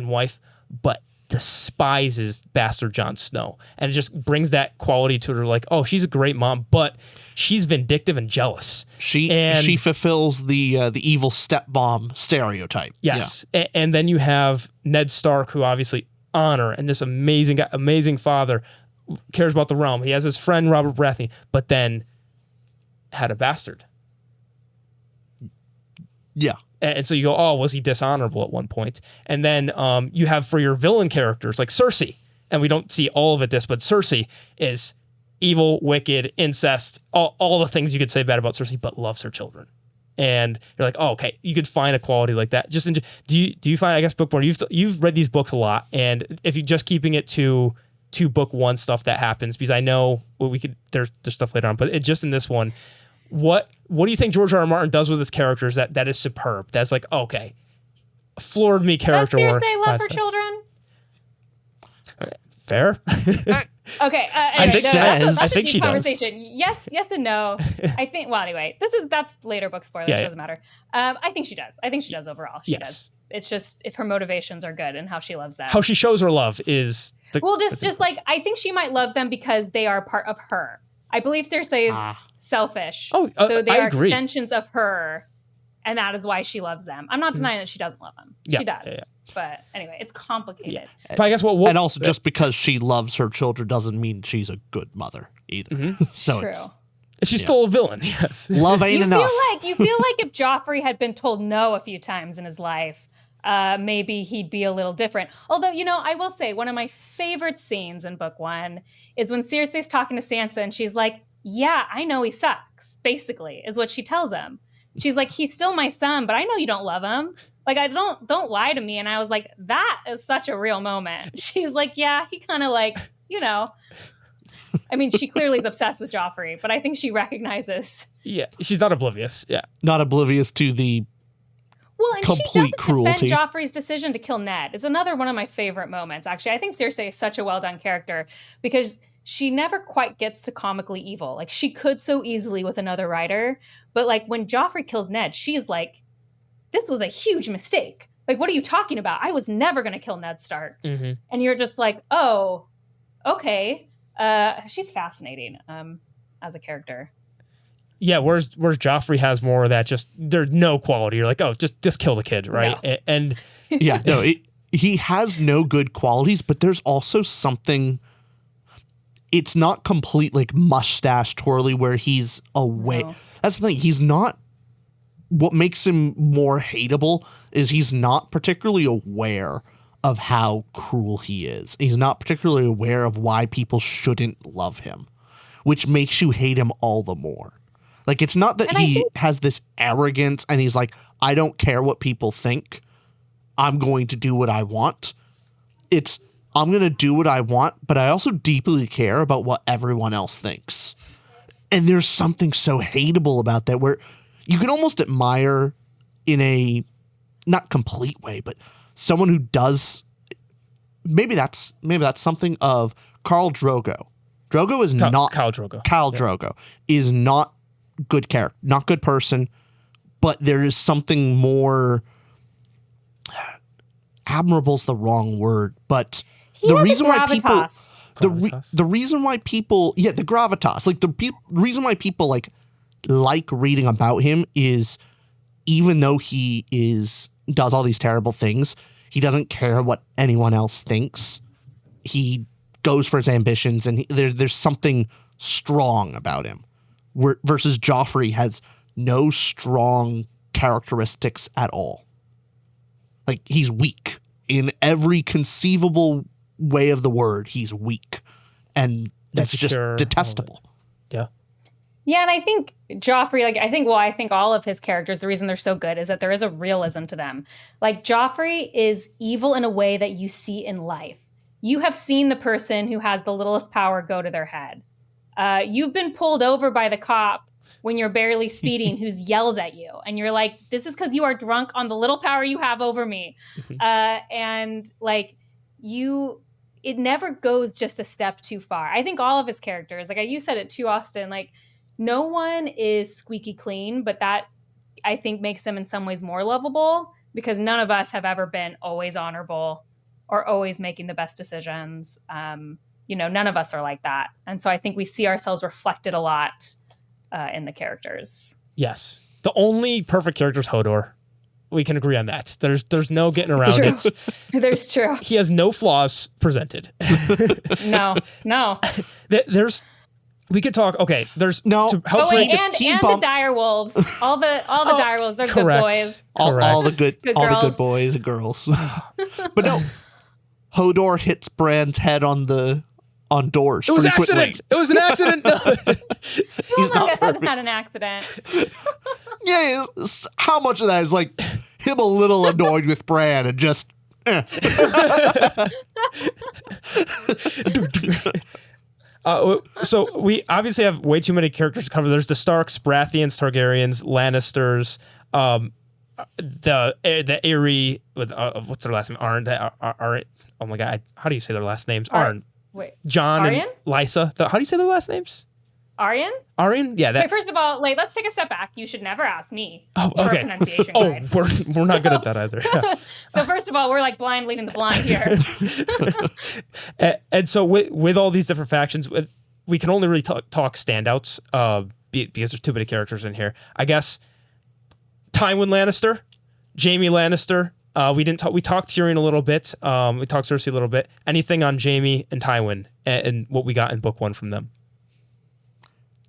wife, but despises bastard Jon Snow, and it just brings that quality to her. Like, oh, she's a great mom, but she's vindictive and jealous. She fulfills the evil stepmom stereotype. Yes, and then you have Ned Stark, who obviously honor and this amazing guy, amazing father, cares about the realm. He has his friend Robert Baratheon, but then had a bastard. Yeah. And so you go, oh, was he dishonorable at one point? And then you have for your villain characters like Cersei, and we don't see all of it this, but Cersei is evil, wicked, incest, all the things you could say bad about Cersei, but loves her children. And you're like, oh, okay, you could find a quality like that. Just do you find, I guess, Bookborn, you've read these books a lot, and if you're just keeping it to book one stuff that happens, because I know there's stuff later on, but just in this one. What do you think George R. R. Martin does with his characters that is superb? That's like, okay, floored me character work. Does Cersei love her children? Fair. Okay. I think she conversation. Does. Yes and no. I think. Well, anyway, that's later book spoilers. Yeah. Doesn't matter. I think she does. I think she does overall. She does. It's just if her motivations are good and how she loves them. How she shows her love is. Just like I think she might love them because they are part of her. I believe Cersei is selfish. So they are extensions of her, and that is why she loves them. I'm not denying that she doesn't love them. Yeah, she does. Yeah. But anyway, it's complicated. Yeah. But I guess and also just because she loves her children doesn't mean she's a good mother either. Mm-hmm. So True. She's still a villain. Yes. Love ain't enough. You feel like if Joffrey had been told no a few times in his life, maybe he'd be a little different. Although, I will say one of my favorite scenes in book one is when Cersei's talking to Sansa and she's like, yeah, I know he sucks, basically, is what she tells him. She's like, he's still my son, but I know you don't love him. Like, don't lie to me. And I was like, that is such a real moment. She's like, yeah, he kind of like, I mean, she clearly is obsessed with Joffrey, but I think she recognizes. Yeah, she's not oblivious. Yeah. Not oblivious to the and complete she doesn't cruelty. defend Joffrey's decision to kill Ned. It's another one of my favorite moments, actually. I think Cersei is such a well-done character because she never quite gets to comically evil. Like, she could so easily with another writer, but like when Joffrey kills Ned, she's like, this was a huge mistake. Like, what are you talking about? I was never going to kill Ned Stark. Mm-hmm. And you're just like, oh, okay. She's fascinating as a character. Yeah, whereas Joffrey has more of that, just there's no quality. You're like, oh, just kill the kid, right? No. And yeah, no, he has no good qualities, but there's also something. It's not complete like mustache twirly where he's away. No. That's the thing. He's not. What makes him more hateable is he's not particularly aware of how cruel he is. He's not particularly aware of why people shouldn't love him, which makes you hate him all the more. Like, it's not that he has this arrogance and he's like, I don't care what people think. I'm going to do what I want. It's, I'm going to do what I want, but I also deeply care about what everyone else thinks. And there's something so hateable about that where you can almost admire in a not complete way, but someone who does. Maybe that's something of Khal Drogo. Drogo is not Khal Drogo. Khal Drogo is not good character, not good person, but there is something more. Admirable's the wrong word, but the reason why people. The reason why people, the gravitas, like the reason why people like reading about him is even though he does all these terrible things, he doesn't care what anyone else thinks. He goes for his ambitions, and there's something strong about him. Versus Joffrey has no strong characteristics at all. Like, he's weak in every conceivable way of the word. He's weak, and that's just detestable. Yeah, and I think Joffrey, I think all of his characters, the reason they're so good is that there is a realism to them. Like, Joffrey is evil in a way that you see in life. You have seen the person who has the littlest power go to their head. You've been pulled over by the cop when you're barely speeding who's yelled at you. And you're like, this is because you are drunk on the little power you have over me. It never goes just a step too far. I think all of his characters, you said it too, Austin, no one is squeaky clean, but that I think makes them in some ways more lovable because none of us have ever been always honorable or always making the best decisions. None of us are like that. And so I think we see ourselves reflected a lot in the characters. Yes. The only perfect character is Hodor. We can agree on that. There's no getting around it. There's true. He has no flaws presented. No. we could talk. Okay, there's No. to help Oh wait, break and the dire wolves, all the dire wolves, they're good boys. all the good girls. the good boys and girls. But no, Hodor hits Bran's head on doors. It was an frequently. accident. It was an accident. No. He's not hasn't had an accident. Yeah, how much of that is like him a little annoyed with Bran and just So we obviously have way too many characters to cover. There's the Starks, Baratheons, Targaryens, Lannisters, the Eyrie with what's their last name? Arn. Oh my god, how do you say their last names? Arn. Wait, John Aryan? and Lysa. How do you say their last names? Aryan? Aryan? Yeah. Okay, first of all, like, let's take a step back. You should never ask me for a Okay. pronunciation Oh, guide. we're not good at that either. Yeah. So first of all, we're like blind leading the blind here. And so with all these different factions, we can only really talk standouts because there's too many characters in here. I guess Tywin Lannister, Jaime Lannister. We talked Tyrion a little bit. We talked Cersei a little bit. Anything on Jaime and Tywin and what we got in book 1 from them?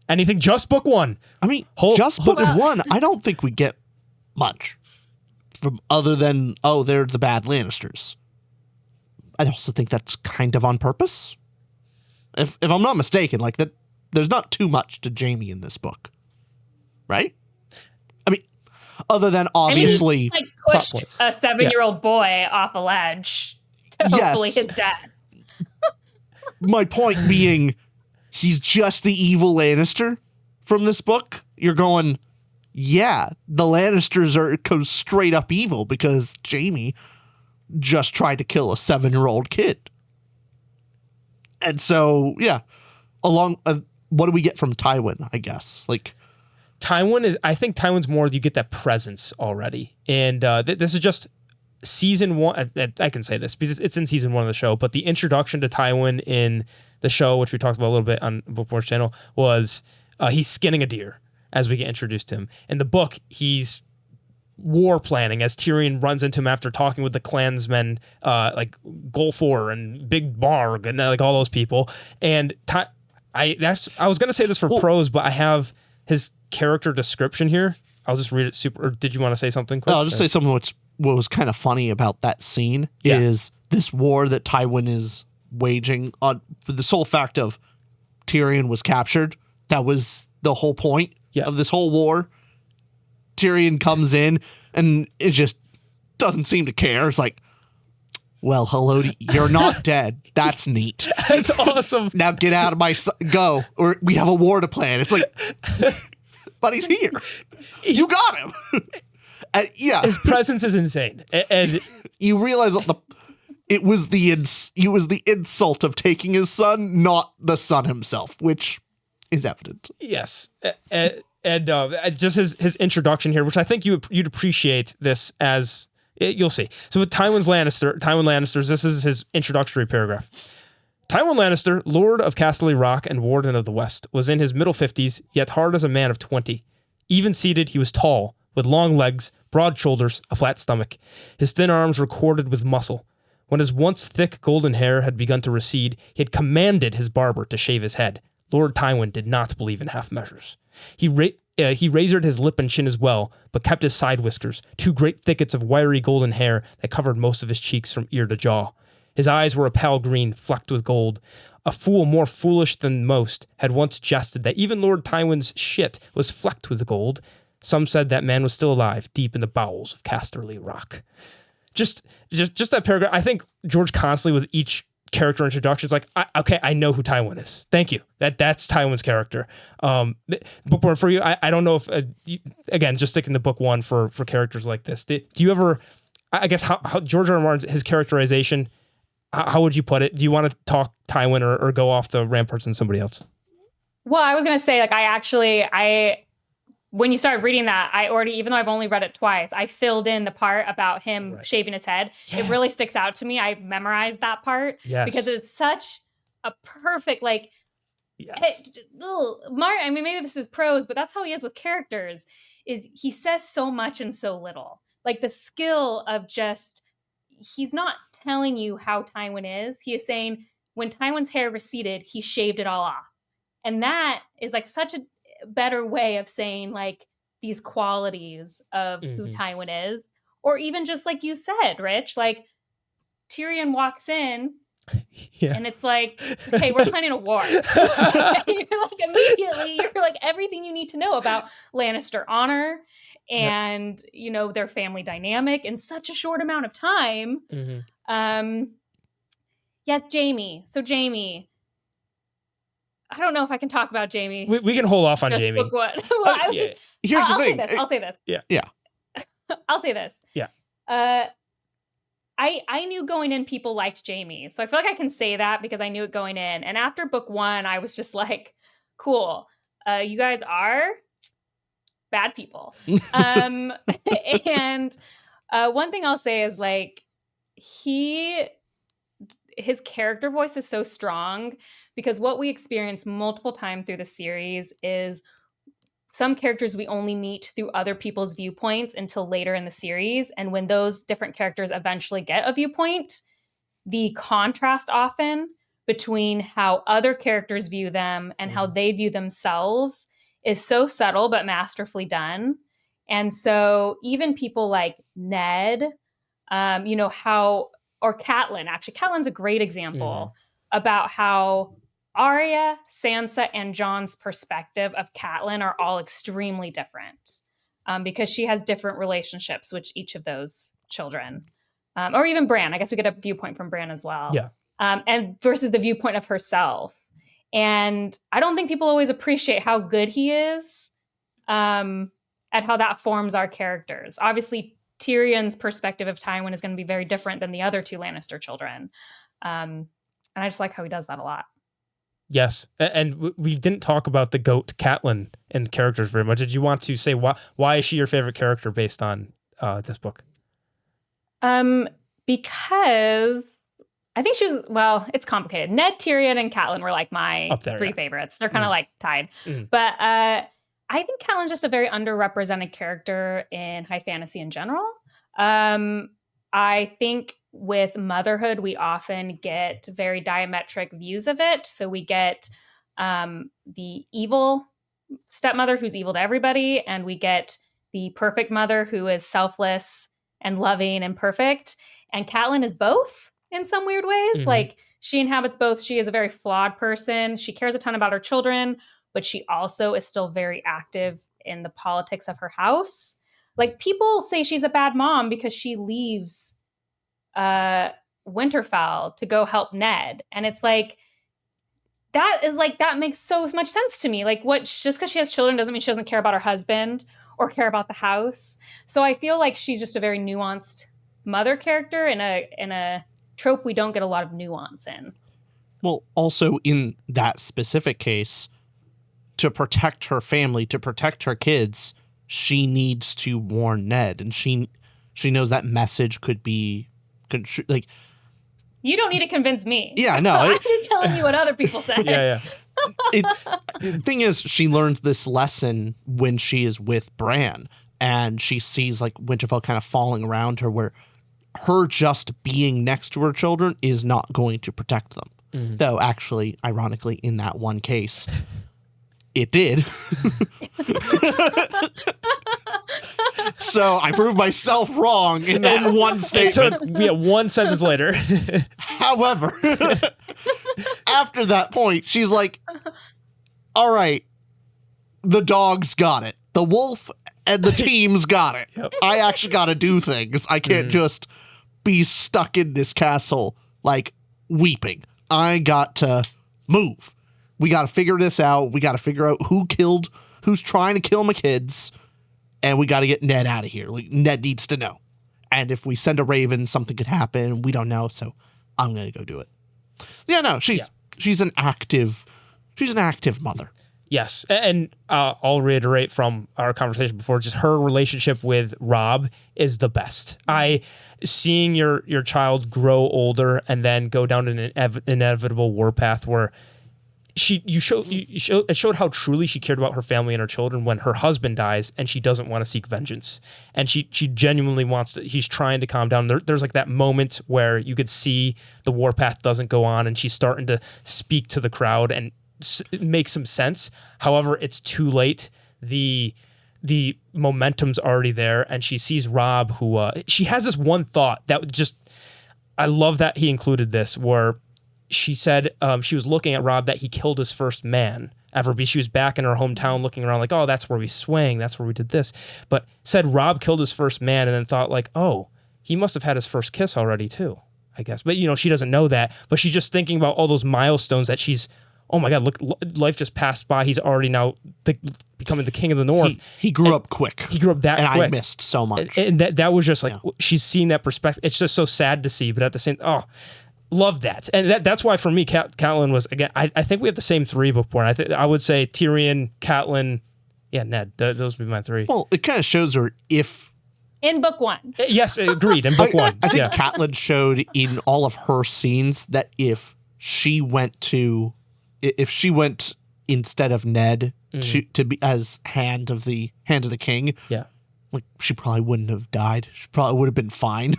Anything? Just book 1. I mean, book 1. I don't think we get much from other than they're the bad Lannisters. I also think that's kind of on purpose. If I'm not mistaken, like that, there's not too much to Jaime in this book, right? I mean, other than obviously, he, like, pushed a 7-year-old boy off a ledge to hopefully his death. My point being, he's just the evil Lannister from this book. You're going, yeah, the Lannisters go straight up evil because Jaime just tried to kill a 7-year-old kid. And so, yeah, what do we get from Tywin, I guess? Like, I think Tywin's more, you get that presence already. And this is just season 1. I can say this because it's in season 1 of the show, but the introduction to Tywin in the show, which we talked about a little bit on Bookborn's channel, was he's skinning a deer as we get introduced to him. In the book, he's war planning as Tyrion runs into him after talking with the clansmen, like Golfor and Big Barg and like all those people. And I was going to say this for Prose, but I have his character description here. I'll just read it or did you want to say something quick? No, I'll just say something what was kind of funny about that scene is this war that Tywin is waging on for the sole fact of Tyrion was captured. That was the whole point of this whole war. Tyrion comes in and it just doesn't seem to care. It's like, well, hello, you're not dead. That's neat. That's awesome. Now get out of my go, or we have a war to plan. It's like, but he's here. You got him. His presence is insane, and you realize it was the insult of taking his son, not the son himself, which is evident. Yes, and just his introduction here, which I think you'd appreciate this as. You'll see. So with Tywin Lannisters, this is his introductory paragraph. Tywin Lannister, Lord of Casterly Rock and Warden of the West, was in his middle 50s, yet hard as a man of 20. Even seated, he was tall, with long legs, broad shoulders, a flat stomach. His thin arms were corded with muscle. When his once thick golden hair had begun to recede, he had commanded his barber to shave his head. Lord Tywin did not believe in half measures. He razored his lip and chin as well, but kept his side whiskers, 2 great thickets of wiry golden hair that covered most of his cheeks from ear to jaw. His eyes were a pale green, flecked with gold. A fool more foolish than most had once jested that even Lord Tywin's shit was flecked with gold. Some said that man was still alive, deep in the bowels of Casterly Rock. Just that paragraph. I think George constantly with each character introduction is like, I know who Tywin is. Thank you. That's Tywin's character. Bookborn, for you, I don't know if again, just sticking to book 1 for characters like this. Do you ever? I guess how George R. R. Martin's his characterization. How would you put it? Do you want to talk Tywin or go off the ramparts and somebody else? Well, I was gonna say, like, when you started reading that, even though I've only read it twice, I filled in the part about him shaving his head. Yeah. It really sticks out to me. I memorized that part because it was such a perfect, like, I mean, maybe this is prose, but that's how he is with characters, is he says so much in so little. Like, the skill of just, he's not telling you how Tywin is. He is saying, when Tywin's hair receded, he shaved it all off. And that is like such a better way of saying like these qualities of who Tywin is. Or even just like you said, Rich, like Tyrion walks in and it's like, okay, we're planning a war. You're like immediately, you're like everything you need to know about Lannister honor and their family dynamic in such a short amount of time. Yes, Jaime. So Jaime, I don't know if I can talk about Jaime. We can hold off on Jaime. Book one. Well, Here's the thing. I'll say this. Yeah. I'll say this. Yeah. I knew going in people liked Jaime. So I feel like I can say that because I knew it going in. And after book one, I was just like, cool. You guys are bad people. And one thing I'll say is like his character voice is so strong because what we experience multiple times through the series is some characters we only meet through other people's viewpoints until later in the series. And when those different characters eventually get a viewpoint, the contrast often between how other characters view them and how they view themselves is so subtle but masterfully done. And so even people like Ned, or Catelyn, actually, Catelyn's a great example about how Arya, Sansa, and Jon's perspective of Catelyn are all extremely different because she has different relationships with each of those children. Or even Bran. I guess we get a viewpoint from Bran as well. Yeah. And versus the viewpoint of herself. And I don't think people always appreciate how good he is at how that forms our characters. Obviously, Tyrion's perspective of Tywin is going to be very different than the other two Lannister children. And I just like how he does that a lot. Yes, and we didn't talk about the GOAT Catelyn and characters very much. Did you want to say why is she your favorite character based on this book? Because I think it's complicated. Ned, Tyrion, and Catelyn were like my three favorites. They're kind of like tied. But I think Catelyn's just a very underrepresented character in high fantasy in general. I think with motherhood, we often get very diametric views of it. So we get the evil stepmother who's evil to everybody, and we get the perfect mother who is selfless and loving and perfect. And Catelyn is both in some weird ways. Like she inhabits both. She is a very flawed person. She cares a ton about her children, but she also is still very active in the politics of her house. Like people say she's a bad mom because she leaves Winterfell to go help Ned. And it's like, that makes so much sense to me. Like just because she has children doesn't mean she doesn't care about her husband or care about the house. So I feel like she's just a very nuanced mother character in a trope we don't get a lot of nuance in. Well, also in that specific case, to protect her family, to protect her kids, she needs to warn Ned, and she knows that message could be like. You don't need to convince me. Yeah, no. I'm just telling you what other people said. Yeah. The thing is, she learns this lesson when she is with Bran, and she sees like Winterfell kind of falling around her, where her just being next to her children is not going to protect them. Though, actually, ironically, in that one case, it did. So I proved myself wrong in that one statement. It took one sentence later. However, after that point, she's like, all right, the dog's got it. The wolf and the team's got it. Yep. I actually got to do things. I can't just be stuck in this castle, like, weeping. I got to move. We got to figure this out. We got to figure out who's trying to kill my kids. And we got to get Ned out of here. Like, Ned needs to know. And if we send a raven, something could happen. We don't know. So I'm going to go do it. Yeah, no, she's an active mother. Yes. And I'll reiterate from our conversation before, just her relationship with Robb is the best. Seeing your child grow older and then go down an inevitable warpath where it showed how truly she cared about her family and her children when her husband dies and she doesn't want to seek vengeance. And she genuinely wants to, he's trying to calm down. There's like that moment where you could see the warpath doesn't go on and she's starting to speak to the crowd, and makes some sense. However, it's too late. The momentum's already there, and she sees Rob, who she has this one thought that just, I love that he included this, where she said she was looking at Rob that he killed his first man ever. She was back in her hometown looking around like, oh, that's where we swang, that's where we did this. But said Rob killed his first man, and then thought like, oh, he must have had his first kiss already too, I guess. But she doesn't know that, but she's just thinking about all those milestones that she's, oh my God, look, life just passed by. He's already now becoming the king of the North. He grew up quick. He grew up that quick. And I missed so much. And that was just like, she's seeing that perspective. It's just so sad to see, but at the same, love that. And that's why for me, Catelyn was, again, I think we have the same three Bookborn. I would say Tyrion, Catelyn, Ned. Those would be my three. Well, it kind of shows her if... In book one. Yes, agreed, in book one. I think Catelyn showed in all of her scenes that if she went instead of Ned to be as hand of the king, like she probably wouldn't have died. She probably would have been fine.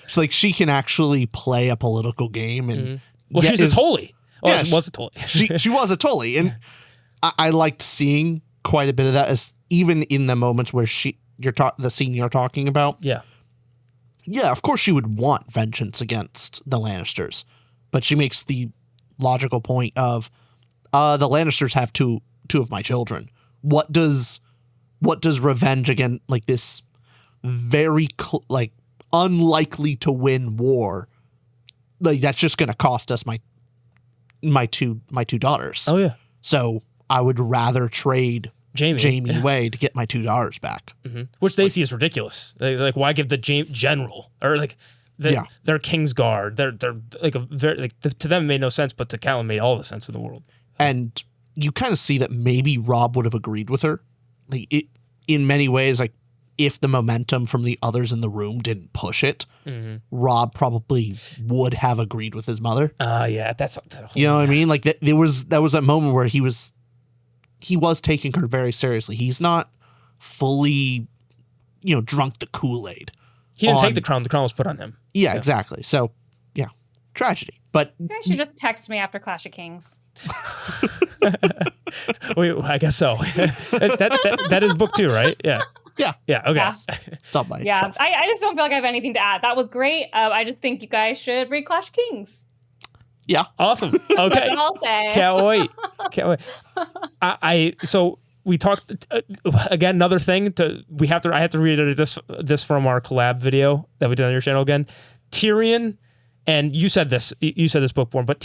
So like she can actually play a political game and she's a Tully. She was a Tully. she was a Tully, and I liked seeing quite a bit of that, as even in the moments where the scene you're talking about. Yeah, of course she would want vengeance against the Lannisters, but she makes the logical point of the Lannisters have two of my children. What does revenge against like this very unlikely to win war, like that's just going to cost us my two daughters. Oh yeah. So I would rather trade Jaime away to get my two daughters back, which they see as ridiculous. Like why give the general or like their King's Guard? They're like a very like to them it made no sense, but to Catelyn made all the sense in the world. And you kind of see that maybe Rob would have agreed with her, like it in many ways. Like if the momentum from the others in the room didn't push it, Rob probably would have agreed with his mother. That's you know what I mean. Like that was a moment where he was taking her very seriously. He's not fully, drunk the Kool-Aid. He didn't take the crown. The crown was put on him. Yeah, exactly. So, tragedy. But you guys should just text me after Clash of Kings. Wait, I guess so. that is book 2, right? Yeah. Yeah. Okay. Yeah. Stop by. Yeah. I just don't feel like I have anything to add. That was great. I just think you guys should read Clash of Kings. Yeah. Awesome. Okay. That's what I'll say. Can't wait. So we talked again. Another thing I have to read this from our collab video that we did on your channel again. Tyrion, and you said this Bookborn, but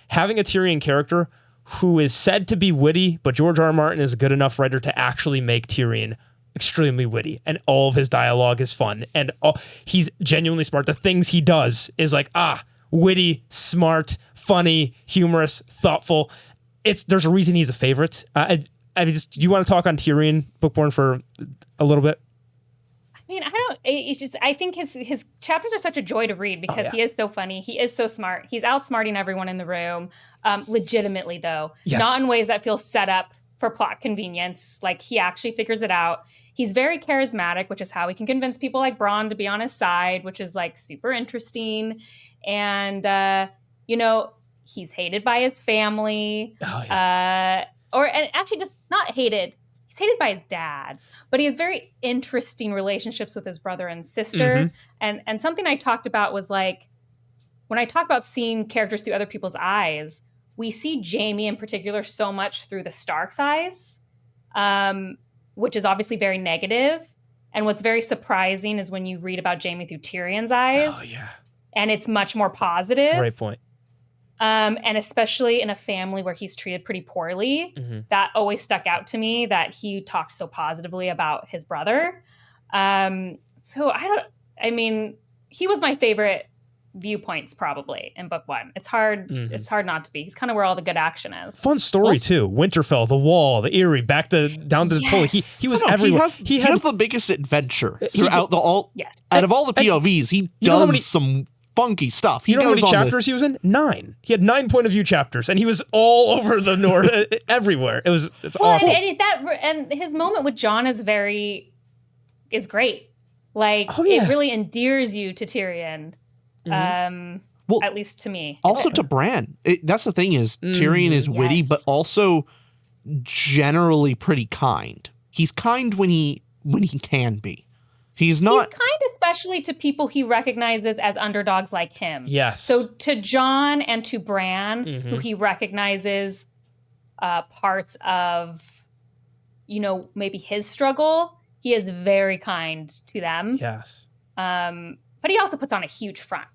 having a Tyrion character who is said to be witty, but George R. R. Martin is a good enough writer to actually make Tyrion extremely witty, and all of his dialogue is fun, and he's genuinely smart. The things he does is like witty, smart, funny, humorous, thoughtful. There's a reason he's a favorite. Do you want to talk on Tyrion, Bookborn, for a little bit? I mean, I think his chapters are such a joy to read because he is so funny. He is so smart. He's outsmarting everyone in the room. Legitimately though, not in ways that feel set up for plot convenience. Like he actually figures it out. He's very charismatic, which is how he can convince people like Bronn to be on his side, which is like super interesting. And, he's hated by his family. And actually just not hated. He's hated by his dad, but he has very interesting relationships with his brother and sister. And something I talked about was like, when I talk about seeing characters through other people's eyes, we see Jaime in particular so much through the Stark's eyes, which is obviously very negative. And what's very surprising is when you read about Jaime through Tyrion's eyes. Oh, yeah. And it's much more positive. Great point. And especially in a family where he's treated pretty poorly, that always stuck out to me, that he talked so positively about his brother. He was my favorite viewpoints probably in book 1. It's hard not to be. He's kind of where all the good action is. Fun story too. Winterfell, the Wall, the Eyrie, down to the Tully. He was everywhere. He has the biggest adventure throughout out of all the POVs. He does some funky stuff. You know how many chapters he was in? 9. He had 9 point of view chapters, and he was all over the North, everywhere. It's awesome. And his moment with Jon is great. Like it really endears you to Tyrion. Well, at least to me. Also to Bran. That's the thing is Tyrion is witty, Yes. but also generally pretty kind. He's kind when he can be. He's not He's kind, especially to people he recognizes as underdogs like him. Yes. So to Jon and to Bran, who he recognizes parts of, maybe his struggle, he is very kind to them. Yes. But he also puts on a huge front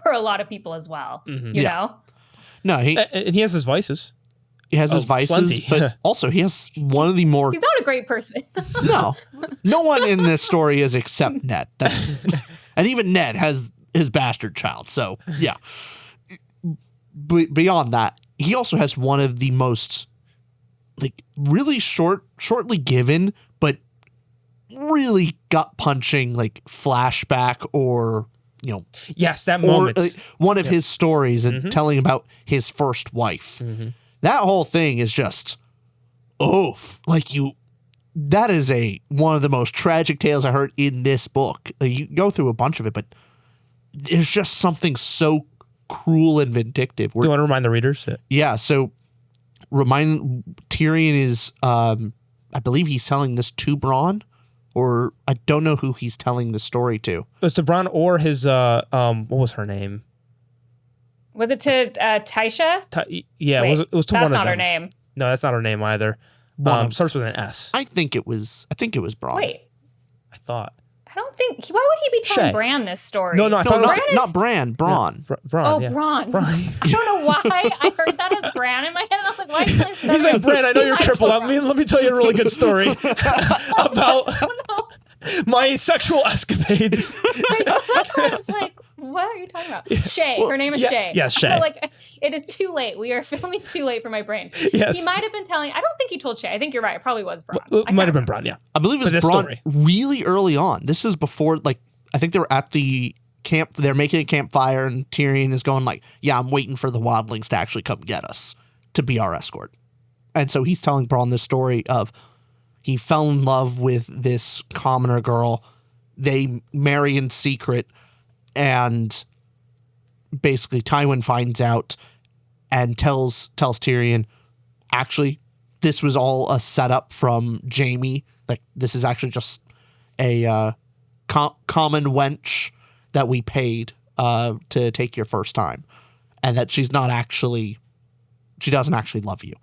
for a lot of people as well. You know? No, And he has his vices. he has his vices, plenty. but also he has one of the more He's not a great person. no one in this story is except Ned. And even Ned has his bastard child. So yeah. Beyond that, he also has one of the most really shortly given, but really gut punching flashback or Yes, that or moment. one of his stories and telling about his first wife. That whole thing is just that is one of the most tragic tales I heard in this book. You go through a bunch of it, but there's just something so cruel and vindictive. Do you want to remind the readers? Yeah, so Tyrion is I believe he's telling this to Bronn, or I don't know who he's telling the story to. It was to Bronn or his what was her name? Was it to Taisha? Yeah, Wait, it was to that's one of them. not her name. No, that's not her name either. Starts with an S. I think it was Bronn. Wait, I thought. I don't think. Why would he be telling Shay. Bran this story? No, I No, thought it was not Bran. Bronn. Bronn. Oh, yeah. Bronn. Bronn. I don't know why I heard that as Bran in my head. And I was like, why? He's like, Bran, I know you're crippled. Let me tell you a really good story about my sexual escapades. I was like, what are you talking about? Shay. Her name is Shay. Yes, Shay. It is too late. We are filming too late for my brain. Yes. He might have been telling. I don't think he told Shay. I think you're right. It probably was Bronn. It might have been Bronn, yeah. I believe it's this Bronn story. really early on. This is before, I think they were at the camp. They're making a campfire, and Tyrion is going yeah, I'm waiting for the wildlings to actually come get us to be our escort. And so he's telling Bronn this story of he fell in love with this commoner girl. They marry in secret, and basically Tywin finds out and tells Tyrion, actually, this was all a setup from Jaime. This is actually just a common wench that we paid to take your first time, and that she doesn't actually love you.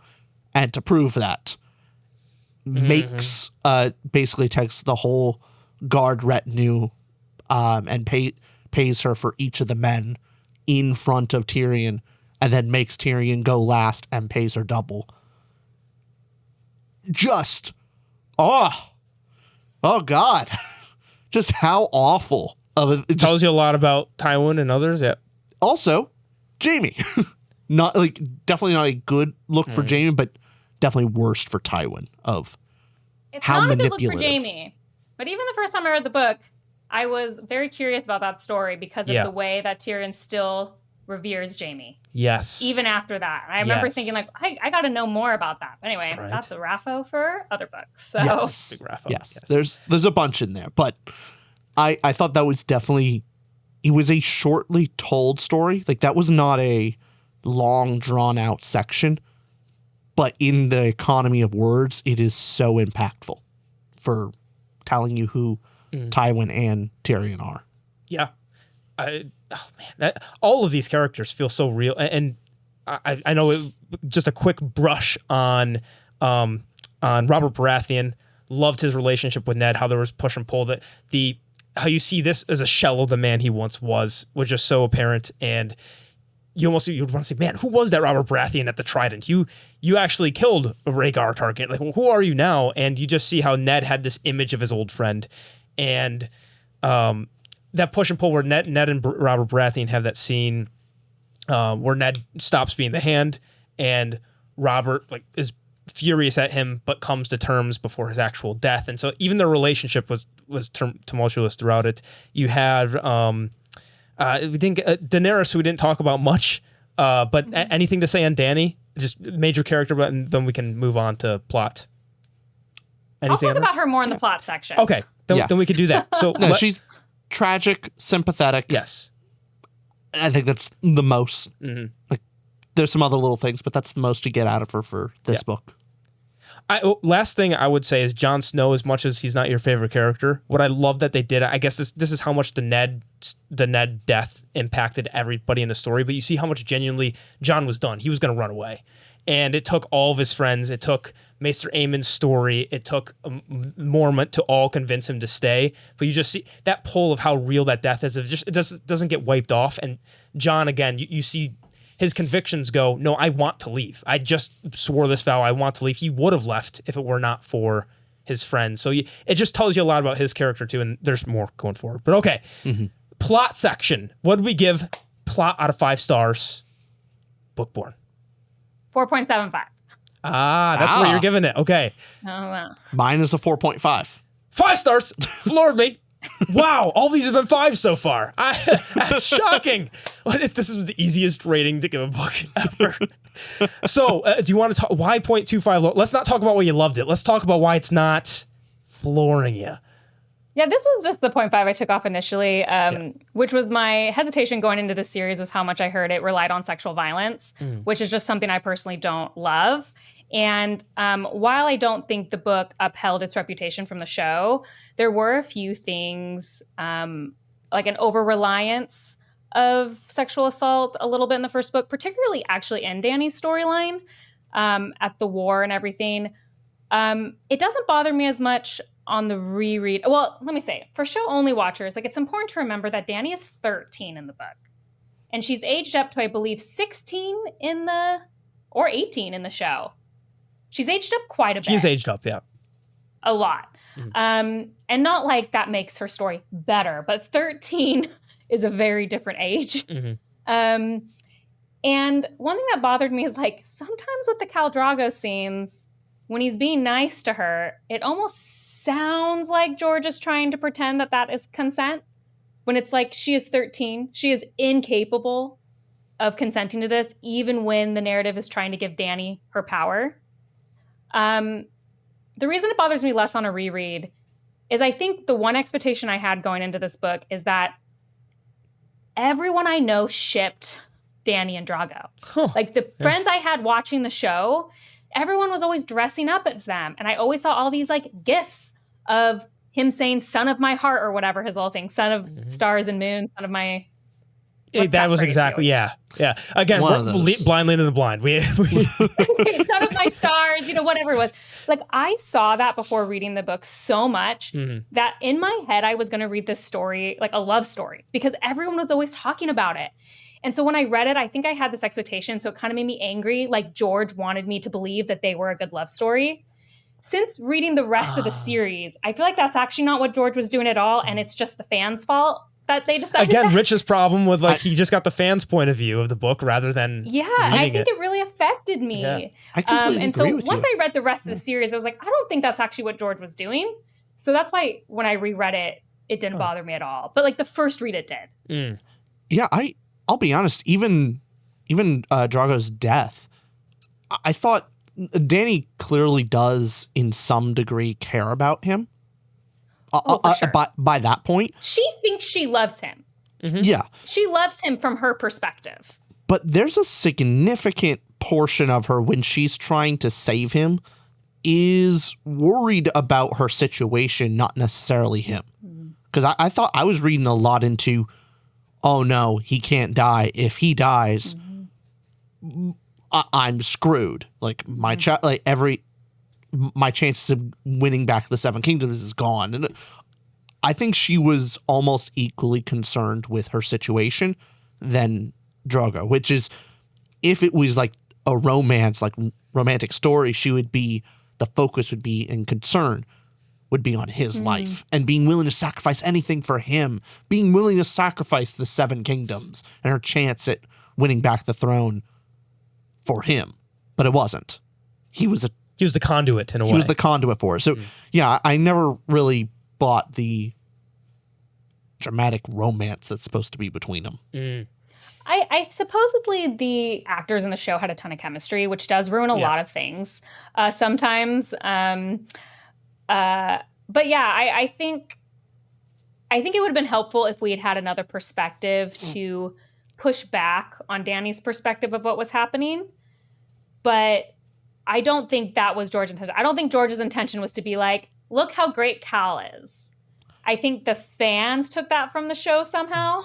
And to prove that, makes basically takes the whole guard retinue and pays her for each of the men in front of Tyrion, and then makes Tyrion go last and pays her double. Just oh God. Just how awful of it. Tells you a lot about Tywin and others. Yeah. Also, Jaime. Not definitely not a good look for Jaime, but definitely worst for Tywin of It's how not a good manipulative. look for Jaime. But even the first time I read the book, I was very curious about that story because of the way that Tyrion still reveres Jaime. Yes. Even after that. I remember Yes. thinking I got to know more about that. But anyway, Right. that's a raffo for other books. So Yes. Big Raphael, Yes. There's a bunch in there, but I thought that was definitely, it was a shortly told story. That was not a long drawn out section, but in the economy of words, it is so impactful for telling you who Tywin and Tyrion are. Yeah. All of these characters feel so real, and I know just a quick brush on Robert Baratheon. Loved his relationship with Ned, how there was push and pull, that how you see this as a shell of the man he once was just so apparent. And you'd want to say, man, who was that Robert Baratheon at the Trident? You actually killed Rhaegar Targaryen. Who are you now? And you just see how Ned had this image of his old friend, and that push and pull where Ned and Robert Baratheon have that scene where Ned stops being the Hand, and Robert is furious at him, but comes to terms before his actual death. And so even their relationship was tumultuous throughout it. You had we think Daenerys, who we didn't talk about much, but anything to say on Dany? Just major character, but then we can move on to plot. Anything I'll talk about her more in the plot section. Okay, then we could do that. So No, she's tragic, sympathetic. Yes. I think that's the most. Like, there's some other little things, but that's the most you get out of her for this book. Last thing I would say is Jon Snow, as much as he's not your favorite character, what I love that they did, I guess this is how much the Ned death impacted everybody in the story, but you see how much genuinely Jon was done. He was going to run away. And it took all of his friends. It took Maester Aemon's story. It took Mormont to all convince him to stay. But you just see that pull of how real that death is. It doesn't get wiped off. And Jon, again, you see his convictions go, no, I want to leave. I just swore this vow. I want to leave. He would have left if it were not for his friends. So it just tells you a lot about his character too. And there's more going forward. But okay, plot section. What did we give plot out of 5 stars? Bookborn. 4.75. That's where you're giving it. Okay. Oh, wow. Mine is a 4.5. 5 stars. Floored me. Wow, all these have been 5 so far. That's shocking. This is the easiest rating to give a book ever. So, do you want to talk? Why 0.25 low? Let's not talk about why you loved it. Let's talk about why it's not flooring you. Yeah, this was just the 0.5 I took off initially, which was my hesitation going into this series was how much I heard it relied on sexual violence, which is just something I personally don't love. And while I don't think the book upheld its reputation from the show, there were a few things like an over-reliance of sexual assault a little bit in the first book, particularly actually in Dany's storyline at the war and everything. It doesn't bother me as much on the reread. Well, let me say, for show-only watchers, like it's important to remember that Dany is 13 in the book. And she's aged up to, I believe, 16 or 18 in the show. She's aged up quite a bit. She's aged up, yeah. A lot. And not like that makes her story better, but 13 is a very different age. And one thing that bothered me is like sometimes with the Khal Drogo scenes, when he's being nice to her, it almost sounds like George is trying to pretend that is consent. When it's like she is 13, she is incapable of consenting to this, even when the narrative is trying to give Dany her power. The reason it bothers me less on a reread is I think the one expectation I had going into this book is that everyone I know shipped Dany and Drago. Like the friends I had watching the show, everyone was always dressing up as them. And I always saw all these like gifs of him saying son of my heart or whatever his little thing, son of stars and moon, son of my... That was exactly, yeah. Again, blind leading the blind. Son of my stars, whatever it was. Like I saw that before reading the book so much that in my head, I was going to read this story, like a love story, because everyone was always talking about it. And so when I read it, I think I had this expectation. So it kind of made me angry. Like George wanted me to believe that they were a good love story. Since reading the rest of the series, I feel like that's actually not what George was doing at all. And it's just the fans' fault that they decided Again, that. Rich's problem with he just got the fans' point of view of the book rather than I think it really affected me. Yeah. I completely and so agree with once you. I read the rest of the series, I was like, I don't think that's actually what George was doing. So that's why when I reread it, it didn't bother me at all. But like the first read, it did. Yeah, I'll be honest. Even Drago's death, I thought Dany clearly does in some degree care about him. For sure. By that point, she thinks she loves him. Yeah, she loves him from her perspective. But there's a significant portion of her when she's trying to save him is worried about her situation, not necessarily him. Because I thought I was reading a lot into, oh no, he can't die. If he dies, I'm screwed. Like my my chances of winning back the Seven Kingdoms is gone. And I think she was almost equally concerned with her situation than Drogo, which is if it was like a romance, like romantic story, the focus would be and concern would be on his life and being willing to sacrifice anything for him, being willing to sacrifice the Seven Kingdoms and her chance at winning back the throne for him. But it wasn't. He was the conduit in a way. He was the conduit for it. So, yeah, I never really bought the dramatic romance that's supposed to be between them. I supposedly the actors in the show had a ton of chemistry, which does ruin a lot of things sometimes. But yeah, I think it would have been helpful if we had had another perspective to push back on Danny's perspective of what was happening, but I don't think that was George's intention. I don't think George's intention was to be like, look how great Cal is. I think the fans took that from the show somehow,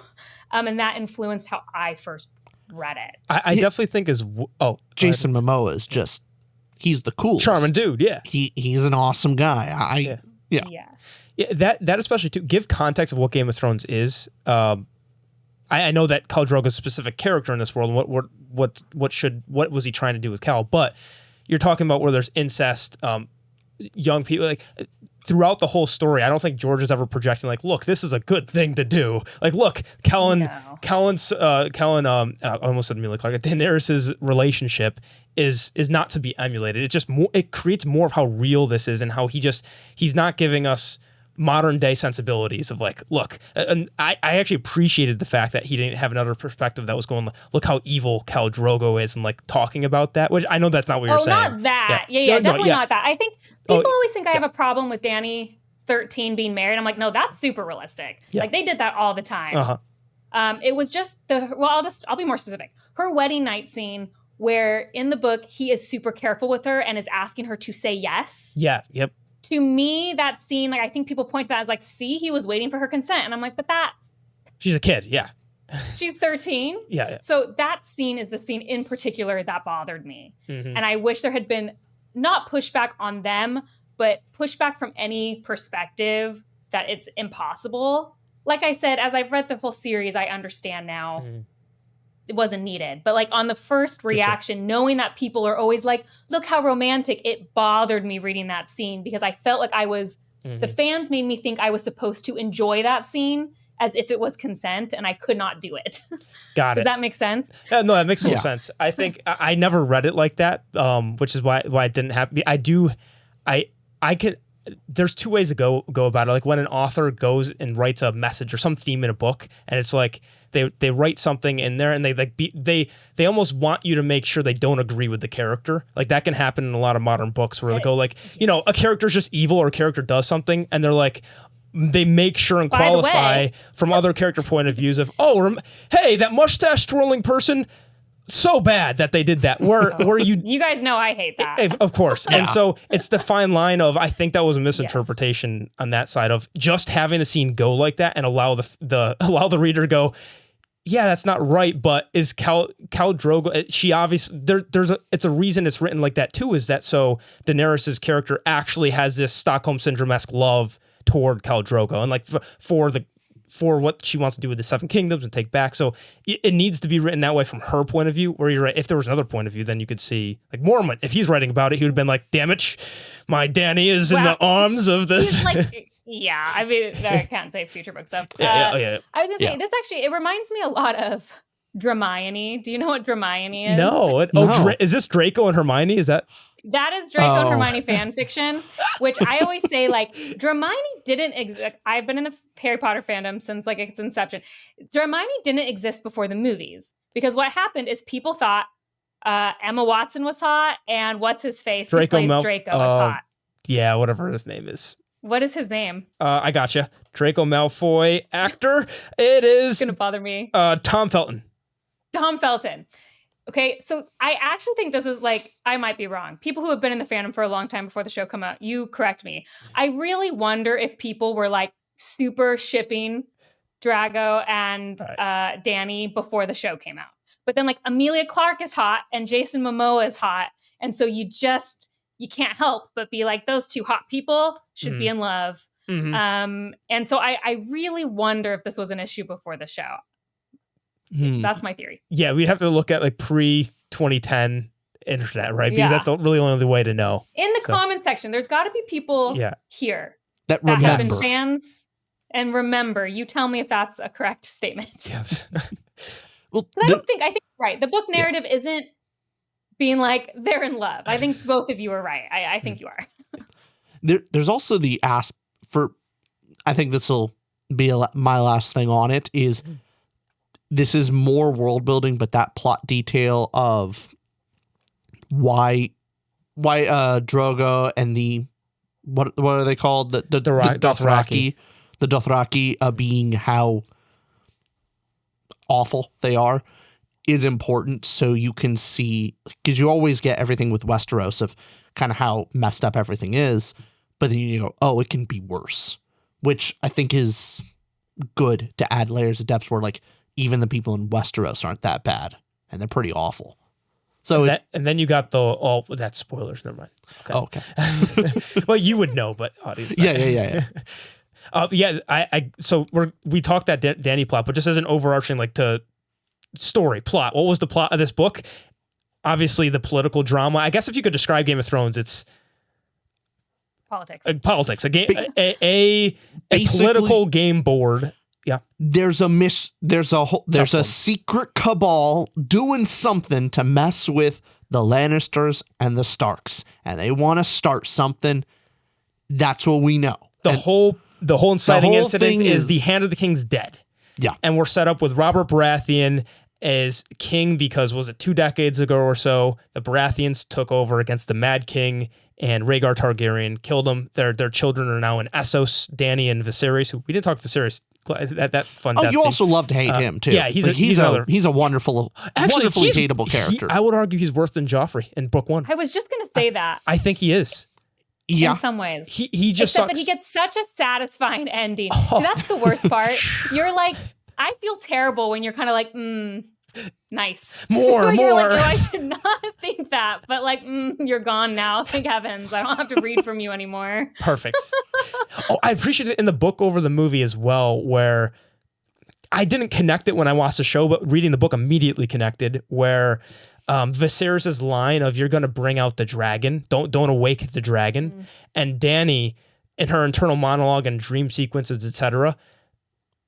and that influenced how I first read it. I definitely think Jason Momoa is just, he's the coolest. Charming dude, yeah. He's an awesome guy. Yeah. Yeah, that especially too. Give context of what Game of Thrones is. I know that Khal Drogo's a specific character in this world. And what was he trying to do with Cal? But you're talking about where there's incest, young people, like throughout the whole story. I don't think George is ever projecting like, look, this is a good thing to do. Like, look, I almost said Emilia Clarke, Daenerys's relationship is not to be emulated. It's just more. It creates more of how real this is and how he's not giving us modern day sensibilities of like, look, and I actually appreciated the fact that he didn't have another perspective that was going, look how evil Khal Drogo is, and like talking about that, which I know that's not what you're saying. Oh, not that. Yeah, definitely not that. I think people always think I have a problem with Danny 13 being married. I'm like, no, that's super realistic. Like they did that all the time. It was just I'll be more specific. Her wedding night scene where in the book, he is super careful with her and is asking her to say yes. Yeah. Yep. To me, that scene, like I think people point to that as like, see, he was waiting for her consent. And I'm like, but she's a kid. Yeah. She's 13. Yeah. So that scene is the scene in particular that bothered me. Mm-hmm. And I wish there had been not pushback on them, but pushback from any perspective that it's impossible. Like I said, as I've read the whole series, I understand now. Mm-hmm. It wasn't needed. But like on the first reaction, knowing that people are always like, look how romantic, it bothered me reading that scene because I felt like the fans made me think I was supposed to enjoy that scene as if it was consent, and I could not do it. Got it. Does that make sense? No, that makes total sense. I think I never read it like that, which is why it didn't happen. I could. There's two ways to go about it. Like when an author goes and writes a message or some theme in a book, and it's like they write something in there, and they almost want you to make sure they don't agree with the character. Like that can happen in a lot of modern books where they go like, a character's just evil or a character does something, and they're like, they make sure and qualify from other character point of views of, hey, that mustache twirling person, so bad that they did that. Where you guys know I hate that. Of course. Yeah. And so it's the fine line of, I think that was a misinterpretation on that side of just having the scene go like that and allow the reader to go, yeah, that's not right. But is Khal Drogo, she obviously, it's a reason it's written like that too, is that so Daenerys' character actually has this Stockholm Syndrome-esque love toward Khal Drogo and like for what she wants to do with the Seven Kingdoms and take back. So it needs to be written that way from her point of view, where you're right. If there was another point of view, then you could see like Mormont, if he's writing about it, he would have been like, damn it, my Danny is in the arms of this. Yeah, I mean, I can't say future book stuff. Yeah. I was going to say, this actually, it reminds me a lot of Hermione. Do you know what Hermione is? No. No. Is this Draco and Hermione? Is that... That is Draco and Hermione fan fiction, which I always say, like, Hermione didn't exist. I've been in the Harry Potter fandom since, like, its inception. Hermione didn't exist before the movies, because what happened is people thought Emma Watson was hot, and what's-his-face who plays Draco was hot. Yeah, whatever his name is. What is his name? I gotcha. Draco Malfoy actor. It is... It's going to bother me. Tom Felton. Tom Felton. Okay, so I actually think this is like, I might be wrong. People who have been in the fandom for a long time before the show come out, you correct me. I really wonder if people were like super shipping Drago and Danny before the show came out. But then like Emilia Clarke is hot and Jason Momoa is hot. And so you can't help but be like, those two hot people should be in love. Mm-hmm. And so I really wonder if this was an issue before the show. That's my theory. Yeah, we'd have to look at like pre-2010 internet, right? Because that's really only the way to know. In the comment section, there's got to be people here that have been fans and remember. You tell me if that's a correct statement. Yes. Well, I think right. The book narrative isn't being like they're in love. I think both of you are right. I think you are. There's also the I think this will be my last thing on it is. This is more world building, but that plot detail of why Drogo and the what are they called, the Dothraki being how awful they are is important, so you can see, because you always get everything with Westeros of kind of how messed up everything is, but then you go, oh, it can be worse, which I think is good to add layers of depth where like even the people in Westeros aren't that bad and they're pretty awful. So and then you got that's spoilers. Never mind. Okay. Okay. Well, you would know, but audience. Yeah. So we talked that Dany plot, but just as an overarching like to story plot, what was the plot of this book? Obviously, the political drama. I guess if you could describe Game of Thrones, it's Politics. Politics. A political game board. Yeah. There's a secret cabal doing something to mess with the Lannisters and the Starks, and they want to start something. That's what we know. The whole inciting incident is the Hand of the King's dead. Yeah. And we're set up with Robert Baratheon as king because, was it 2 decades ago or so, the Baratheons took over against the Mad King, and Rhaegar Targaryen killed them. Their children are now in Essos, Dany and Viserys, who we didn't talk to Viserys. That fun death you scene. also love to hate him too. Yeah, he's a wonderfully hateable character. I would argue he's worse than Joffrey in book 1. I was just going to say that. I think he is. Yeah. In some ways. He just Except sucks. that he gets such a satisfying ending. See, that's the worst part. You're like, I feel terrible when you're kind of like, nice. More. Like, oh, I should not think that. But like, you're gone now. Thank heavens. I don't have to read from you anymore. Perfect. I appreciate it in the book over the movie as well, where I didn't connect it when I watched the show, but reading the book immediately connected, where Viserys' line of "You're going to bring out the dragon, don't awake the dragon," and Dany in her internal monologue and dream sequences, etc.,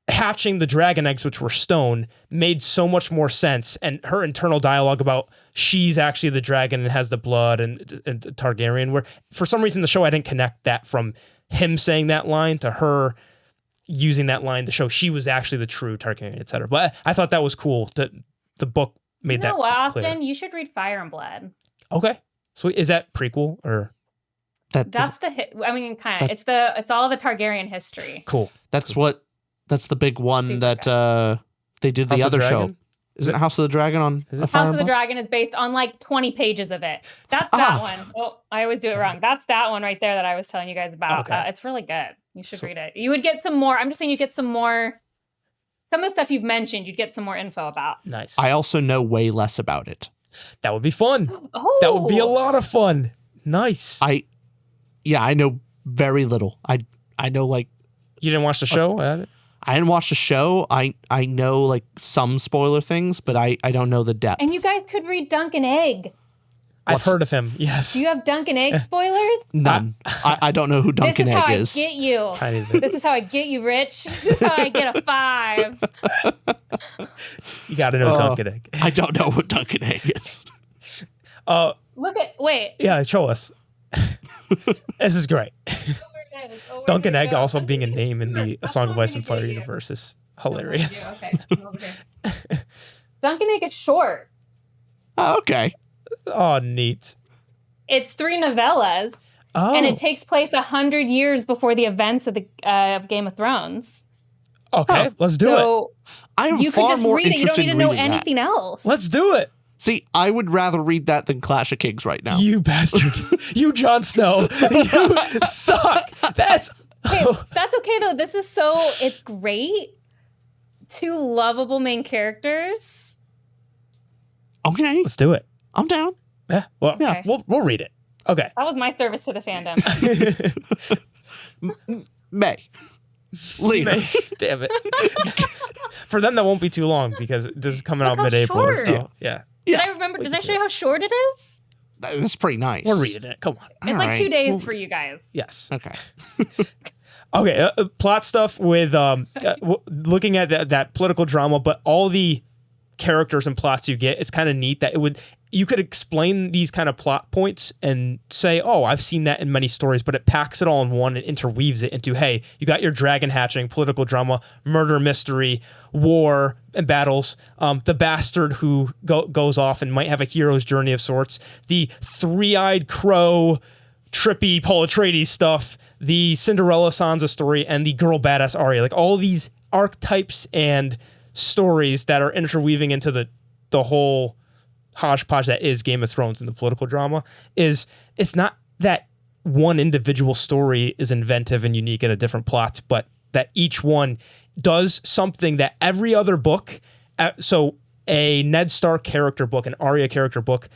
hatching the dragon eggs, which were stone, made so much more sense. And her internal dialogue about she's actually the dragon and has the blood and Targaryen, where for some reason the show I didn't connect that from him saying that line to her using that line to show she was actually the true Targaryen, etc. But I thought that was cool. The book made that clear. Austin, you should read Fire and Blood. Okay. So is that prequel or? That's kind of. It's all the Targaryen history. Cool. That's the big one Super that they did the other show. Is it House of the Dragon on? House of the Dragon is based on like 20 pages of it. That's that one. Oh, I always do it wrong. That's that one right there that I was telling you guys about. Okay. It's really good. You should read it. You would get some more. I'm just saying you get some more. Some of the stuff you've mentioned, you'd get some more info about. Nice. I also know way less about it. That would be fun. Oh. That would be a lot of fun. Nice. I know very little. I know like. You didn't watch the show? I didn't watch the show. I know like some spoiler things, but I don't know the depth. And you guys could read Dunk and Egg. I've heard of him. Yes. Do you have Dunk and Egg spoilers? None. I don't know who Dunk and Egg is. This is how I get you. This is how I get you, Rich. This is how I get a 5. You got to know Dunk and Egg. I don't know what Dunk and Egg is. Wait. Yeah, show us. This is great. Dunk and Egg also being a name in the A Song of Ice and Fire universe is hilarious. Okay. Dunk and Egg is short. Oh, okay. Oh, neat. It's 3 novellas, and it takes place 100 years before the events of the Game of Thrones. Okay, let's do it. I'm you far could just more read it. You don't interested need in to know reading anything else. Let's do it. See, I would rather read that than Clash of Kings right now. You bastard. You, Jon Snow. You suck. That's okay, though. It's great. 2 lovable main characters. Okay. Let's do it. I'm down. Yeah. Well, Okay. we'll read it. Okay. That was my service to the fandom. May. Later. Damn it. For them, that won't be too long because this is coming out how mid-April. short. So, yeah. Did I show you how short it is? That's pretty nice. We're reading it. Come on. It's like 2 days for you guys. Yes. Okay. Okay. Plot stuff with looking at that political drama, but all the characters and plots you get, it's kind of neat that you could explain these kind of plot points and say, oh, I've seen that in many stories, but it packs it all in one and interweaves it into, hey, you got your dragon hatching, political drama, murder mystery, war and battles, the bastard who goes off and might have a hero's journey of sorts, the 3-eyed crow, trippy Paul Atreides stuff, the Cinderella Sansa story, and the girl badass Arya. Like all these archetypes and stories that are interweaving into the whole hodgepodge that is Game of Thrones and the political drama is it's not that one individual story is inventive and unique in a different plot, but that each one does something that every other book, so a Ned Stark character book, an Arya character book,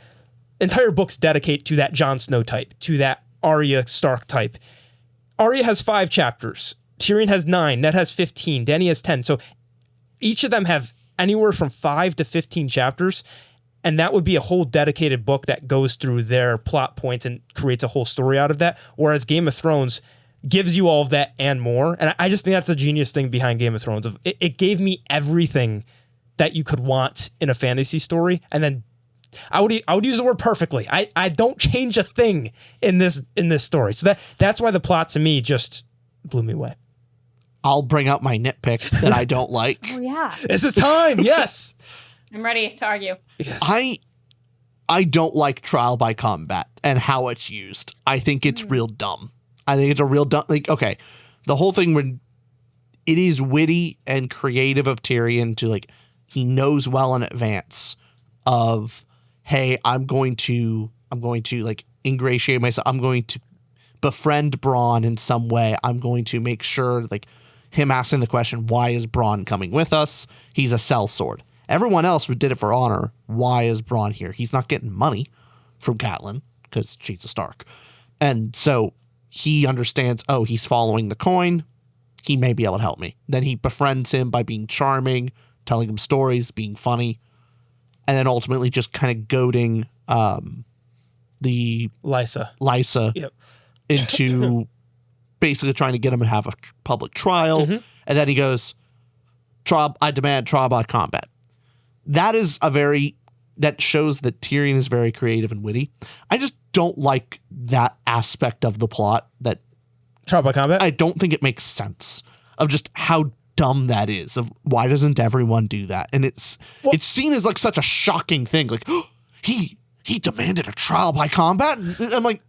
entire books dedicate to that Jon Snow type, to that Arya Stark type. Arya has 5 chapters. Tyrion has 9. Ned has 15. Dany has 10. So each of them have anywhere from 5 to 15 chapters, and that would be a whole dedicated book that goes through their plot points and creates a whole story out of that. Whereas Game of Thrones gives you all of that and more. And I just think that's the genius thing behind Game of Thrones. It gave me everything that you could want in a fantasy story, and then I would use the word perfectly. I don't change a thing in this story. So that's why the plot to me just blew me away. I'll bring up my nitpick that I don't like. Oh yeah. This is time. Yes. I'm ready to argue. Yes. I don't like trial by combat and how it's used. I think it's real dumb. I think it's a real dumb, like, okay, the whole thing when it is witty and creative of Tyrion to, like, he knows well in advance of, hey, I'm going to like ingratiate myself. I'm going to befriend Bronn in some way. I'm going to make sure, like, him asking the question, why is Bronn coming with us? He's a sellsword. Everyone else who did it for honor. Why is Bronn here? He's not getting money from Catelyn because she's a Stark. And so he understands, oh, he's following the coin. He may be able to help me. Then he befriends him by being charming, telling him stories, being funny, and then ultimately just kind of goading the Lysa Yep. into basically trying to get him to have a public trial. Mm-hmm. And then he goes, I demand trial by combat. That shows that Tyrion is very creative and witty. I just don't like that aspect of the plot. That Trial by combat? I don't think it makes sense of just how dumb that is. Of why doesn't everyone do that? And it's seen as like such a shocking thing. Like, oh, he demanded a trial by combat. And I'm like,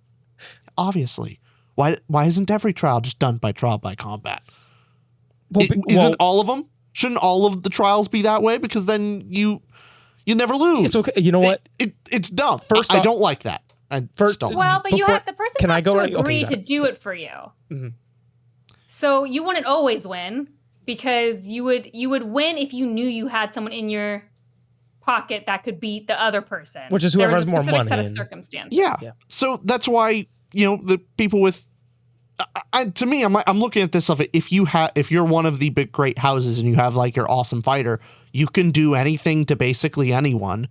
obviously, why isn't every trial just done by trial by combat? Isn't all of them? Shouldn't all of the trials be that way? Because then you never lose. It's okay. You know what? It's dumb. First I off- don't like that. I just don't. Well, but you have the person Can I has go to right- okay, agree you got to it. do it for you. Mm-hmm. So you wouldn't always win because you would win if you knew you had someone in your pocket that could beat the other person. Which is whoever there was has a more specific money set of and- circumstances. Yeah. Yeah. So that's why, the people with, to me, I'm looking at this of it. If you're one of the big great houses and you have like your awesome fighter, you can do anything to basically anyone,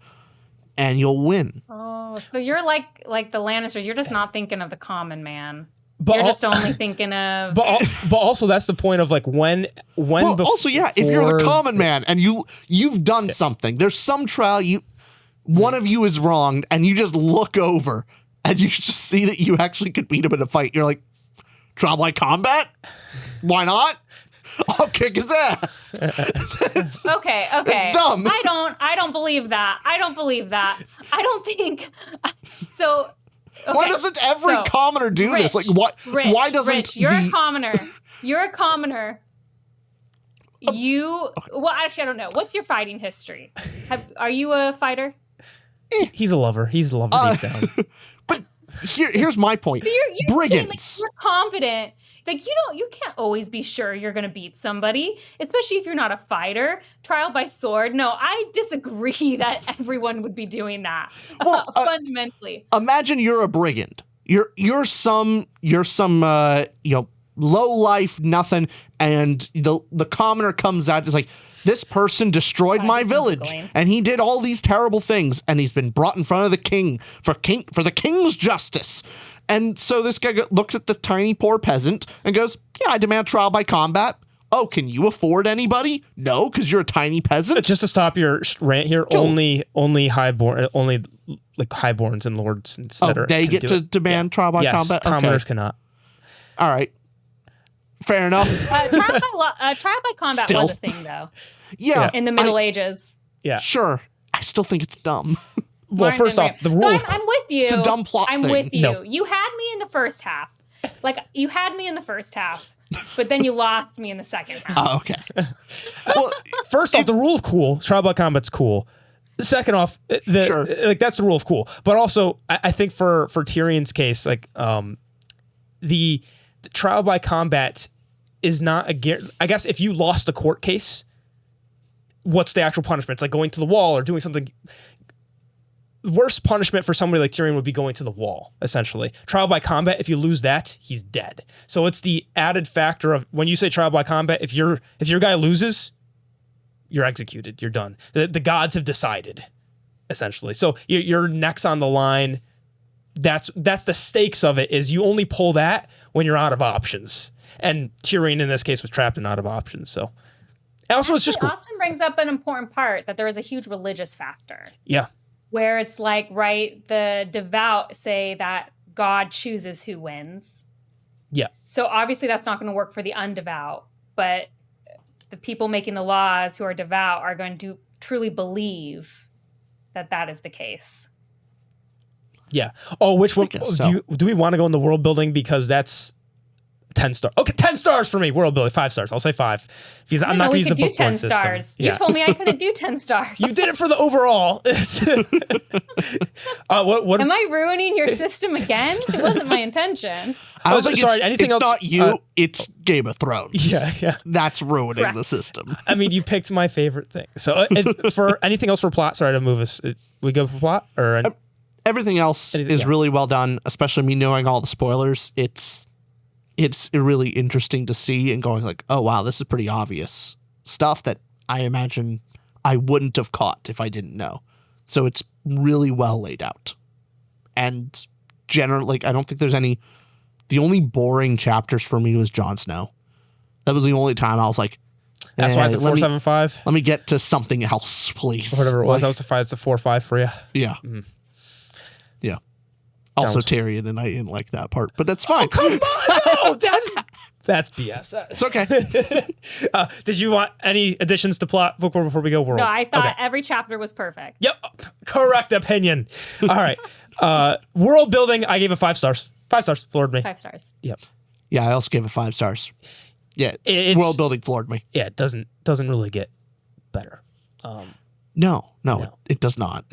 and you'll win. Oh, so you're like the Lannisters. You're just not thinking of the common man. But You're just only thinking of. But also that's the point of like when. Well, also, yeah, if you're the common man and you've done something, there's some trial one of you is wronged, and you just look over and you just see that you actually could beat him in a fight. You're like, trial by combat? Why not? I'll kick his ass. Okay. It's dumb. I don't believe that. I don't think so. Okay, Why doesn't every commoner do this? Like, what? Rich, why doesn't Rich, you're a commoner. You're a commoner. Well, actually, I don't know. What's your fighting history? Are you a fighter? He's a lover. He's a lover deep down. But here's my point. You're Brigands. saying, like, you're confident. Like, you can't always be sure you're going to beat somebody, especially if you're not a fighter. Trial by sword. No, I disagree that everyone would be doing that. Well, fundamentally. Imagine you're a brigand. You're some low life nothing, and the commoner comes out. It's like, this person destroyed my village, and he did all these terrible things, and he's been brought in front of the king for the king's justice. And so this guy looks at the tiny poor peasant and goes, yeah, I demand trial by combat. Oh, can you afford anybody? No, because you're a tiny peasant. Just to stop your rant here, only highborns and lords they get to demand trial by combat? Yes, commoners cannot. All right. Fair enough. Trial by combat Still. was a thing, though. Yeah. In the Middle Ages. Yeah. Sure. I still think it's dumb. Well, first off, the rule of I'm with you. It's a dumb plot I'm thing. with you. No. You had me in the first half. Like, you had me in the first half. but then you lost me in the second round. Oh, okay. Well, First off, the rule of cool, trial by combat's cool. Second off, Sure. like that's the rule of cool. But also, I think for Tyrion's case, like the trial by combat is not I guess if you lost a court case, what's the actual punishment? It's like going to the wall or doing something. The worst punishment for somebody like Tyrion would be going to the wall, essentially. Trial by combat, if you lose that, he's dead. So it's the added factor of when you say trial by combat, if your guy loses, you're executed. You're done. The gods have decided, essentially. So your neck's on the line. That's the stakes of it, is you only pull that when you're out of options. And Tyrion, in this case, was trapped and out of options. So also, it's just cool. Austin brings up an important part, that there is a huge religious factor. Yeah. Where it's like, right, the devout say that God chooses who wins. Yeah. So obviously that's not going to work for the undevout, but the people making the laws who are devout are going to truly believe that that is the case. Yeah. Oh, which one? So. Do we want to go in the world building? Because that's 10 stars. Okay, 10 stars for me. World building, 5 stars. I'll say 5. Because I'm not going to use the Bookborn system. Stars. Yeah. You told me I couldn't do 10 stars. You did it for the overall. What? Am I ruining your system again? It wasn't my intention. I was like, sorry, anything it's else? not you, it's Game of Thrones. Yeah. That's ruining Correct. the system. I mean, you picked my favorite thing. So for anything else for plot, sorry to move us. We go for plot? Or Everything else is really well done, especially me knowing all the spoilers. It's really interesting to see and going like, oh, wow, this is pretty obvious stuff that I imagine I wouldn't have caught if I didn't know. So it's really well laid out. And generally, like, I don't think there's any... The only boring chapters for me was Jon Snow. That was the only time I was like... That's why it's a 4.75? Let me get to something else, please. Whatever it was, that was a 5. It's a 4.5 for you. Yeah. Mhm. Yeah. Also Tyrion, and I didn't like that part, but that's fine. Come on! No, that's BS. It's okay. Did you want any additions to plot before we go world? No, I thought Okay. every chapter was perfect. Yep. Correct opinion. All right. World building, I gave it 5 stars. 5 stars. Floored me. 5 stars. Yep. Yeah, I also gave it 5 stars. Yeah, world building floored me. Yeah, it doesn't really get better. No, No. it does not.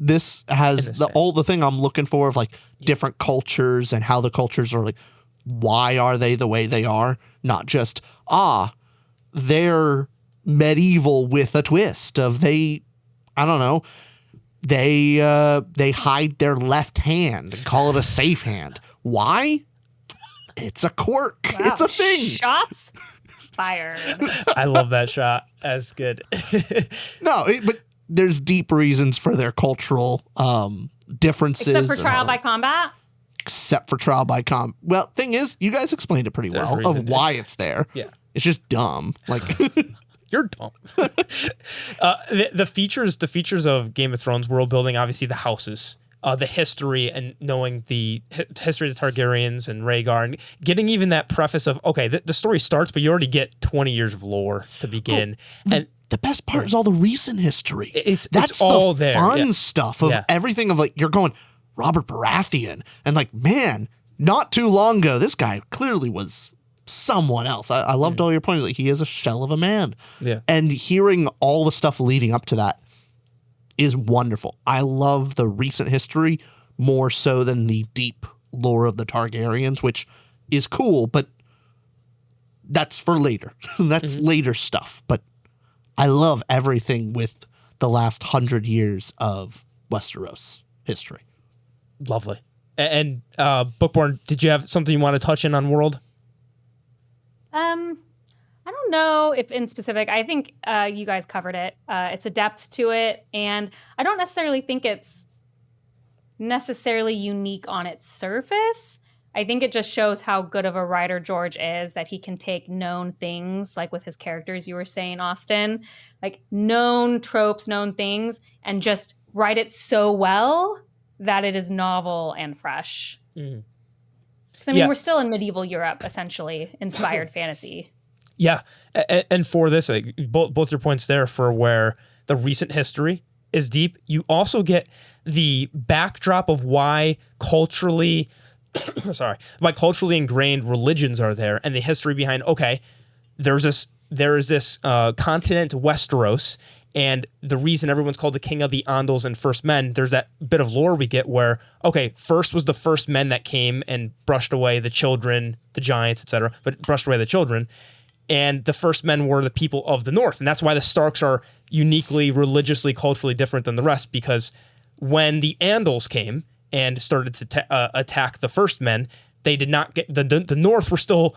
This In has this the thing I'm looking for of like different cultures and how the cultures are like, why are they the way they are? Not just, they're medieval with a twist of I don't know, they hide their left hand and call it a safe hand. Why? It's a quirk. Wow. It's a thing. Shots fired. I love that shot. That's good. No, but there's deep reasons for their cultural differences. Except for trial by combat? Except for trial by combat. Well, thing is, you guys explained it pretty well of why it's there. Yeah. It's just dumb. Like You're dumb. The features of Game of Thrones world building, obviously the houses, the history, and knowing the history of the Targaryens and Rhaegar, and getting even that preface of, okay, the story starts, but you already get 20 years of lore to begin. And the best part is all the recent history. That's it's all the there. fun Yeah. stuff of everything of like, you're going, Robert Baratheon. And like, man, not too long ago, this guy clearly was someone else. I loved all your points. Like, he is a shell of a man. Yeah. And hearing all the stuff leading up to that is wonderful. I love the recent history more so than the deep lore of the Targaryens, which is cool, but that's for later. That's later stuff. But I love everything with the last 100 years of Westeros history. Lovely. And Bookborn, did you have something you want to touch in on world? I don't know if in specific. I think you guys covered it. It's a depth to it, and I don't necessarily think it's necessarily unique on its surface. I think it just shows how good of a writer George is, that he can take known things, like with his characters you were saying, Austin, like known tropes, known things, and just write it so well that it is novel and fresh. Because I mean, we're still in medieval Europe, essentially, inspired fantasy. Yeah, and for this, like, both your points there for where the recent history is deep. You also get the backdrop of why culturally sorry, why culturally ingrained religions are there, and the history behind. Okay, there is this continent Westeros, and the reason everyone's called the King of the Andals and First Men. There's that bit of lore we get where first was the first men that came and brushed away the children, the giants, etc., but brushed away the children. And the first men were the people of the North. And that's why the Starks are uniquely, religiously, culturally different than the rest, because when the Andals came and started to attack the first men, they did not get the North were still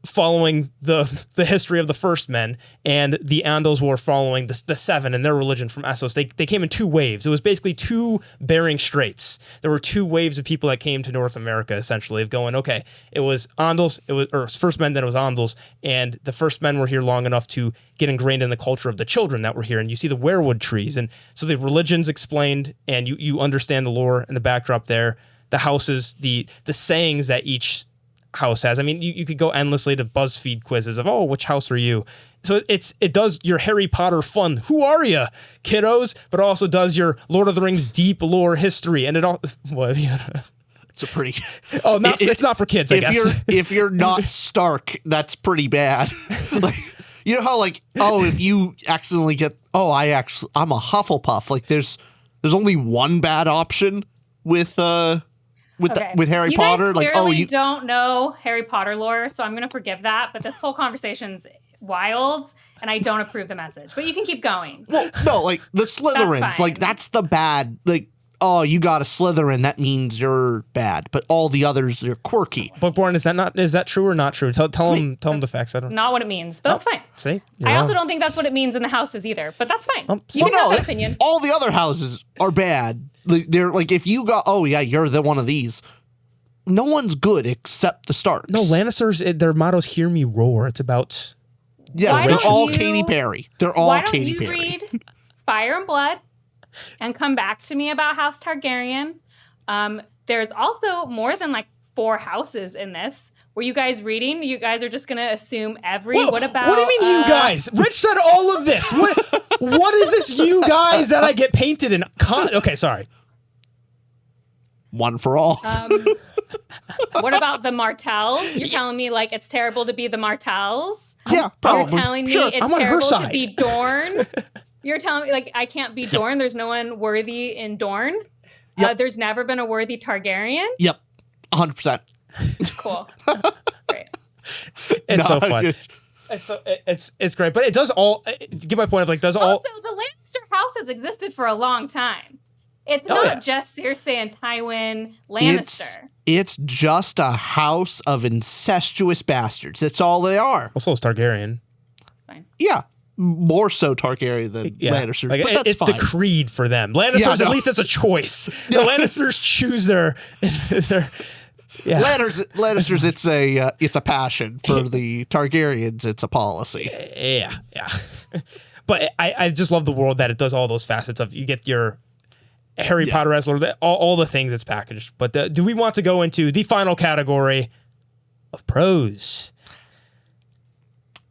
following the history of the first men, and the Andals were following the seven and their religion from Essos. They came in two waves. It was basically two Bering Straits. There were two waves of people that came to North America, essentially, of going, okay, it was Andals, or first men, then it was Andals, and the first men were here long enough to get ingrained in the culture of the children that were here. And you see the weirwood trees, and so the religion's explained, and you understand the lore and the backdrop there, the houses, the sayings that each house has. I mean, you could go endlessly to BuzzFeed quizzes of, which house are you? So it does your Harry Potter fun. Who are you, kiddos? But also does your Lord of the Rings deep lore history. And it all, what? It's a pretty. It's not for kids, I guess. If you're not Stark, that's pretty bad. Like, you know how if you accidentally get, I'm a Hufflepuff. Like there's only one bad option with Harry Potter. You don't know Harry Potter lore, so I'm going to forgive that. But this whole conversation's wild, and I don't approve the message. But you can keep going. Well, no, the Slytherins, that's the bad. You got a Slytherin, that means you're bad. But all the others, you're quirky. Bookborn, is that true or not true? Tell them the facts. I don't. Not what it means, but that's fine. See, I also don't think that's what it means in the houses either. But that's fine. You can have that opinion. All the other houses are bad. They're if you got, you're the one of these. No one's good except the Starks. No, Lannisters, their motto's "Hear me roar." It's about they're all Katy Perry. They're all Katy Perry. Why don't you read Fire and Blood and come back to me about House Targaryen? There's also more than 4 houses in this. Were you guys reading? You guys are just going to assume every... What do you mean, you guys? Rich said all of this. What is this, you guys, that I get painted in? Okay, sorry. One for all. What about the Martells? You're telling me, it's terrible to be the Martells? Yeah, probably. You're telling me it's terrible to be Dorne? You're telling me, I can't be Dorne? There's no one worthy in Dorne? Yep. There's never been a worthy Targaryen? Yep, 100%. Cool. Great. It's so fun. It's great, but it does all. Get my point of does all. Also, the Lannister house has existed for a long time. It's not just Cersei and Tywin Lannister. It's just a house of incestuous bastards. That's all they are. Also, it's Targaryen. Fine. Yeah. More so Targaryen than Lannisters, but that's it's fine. It's the creed for them. Lannisters, at least it's a choice. The Lannisters choose their Lannisters, it's a passion. For the Targaryens, it's a policy. Yeah. But I just love the world that it does all those facets of. You get your Harry Potter wrestler, all the things it's packaged. But do we want to go into the final category of prose?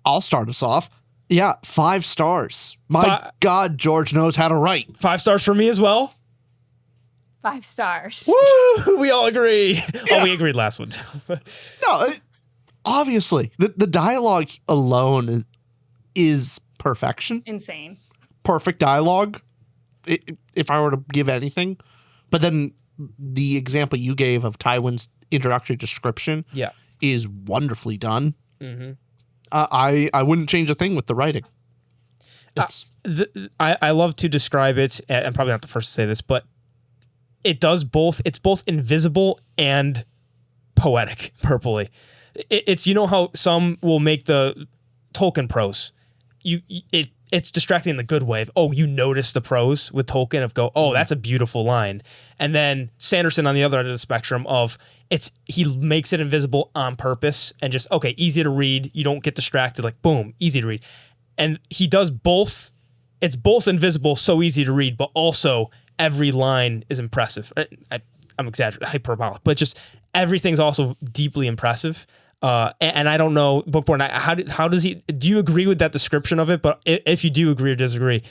I'll start us off. Yeah, 5 stars. My God, George knows how to write. 5 stars for me as well. 5 stars. Woo! We all agree. Yeah. We agreed last one. No, obviously, the dialogue alone is perfection. Insane. Perfect dialogue, if I were to give anything. But then the example you gave of Tywin's introductory description is wonderfully done. I wouldn't change a thing with the writing. I love to describe it, and I'm probably not the first to say this, but it does both. It's both invisible and poetic, purpley. It's how some will make the Tolkien prose. It's distracting in the good way of, you notice the prose with Tolkien of that's a beautiful line. And then Sanderson on the other end of the spectrum of he makes it invisible on purpose and just, easy to read. You don't get distracted, boom, easy to read. And he does both. It's both invisible, so easy to read, but also every line is impressive. I'm exaggerating, hyperbolic, but just everything's also deeply impressive. And I don't know, Bookborn, how does he, do you agree with that description of it? But if you do agree or disagree,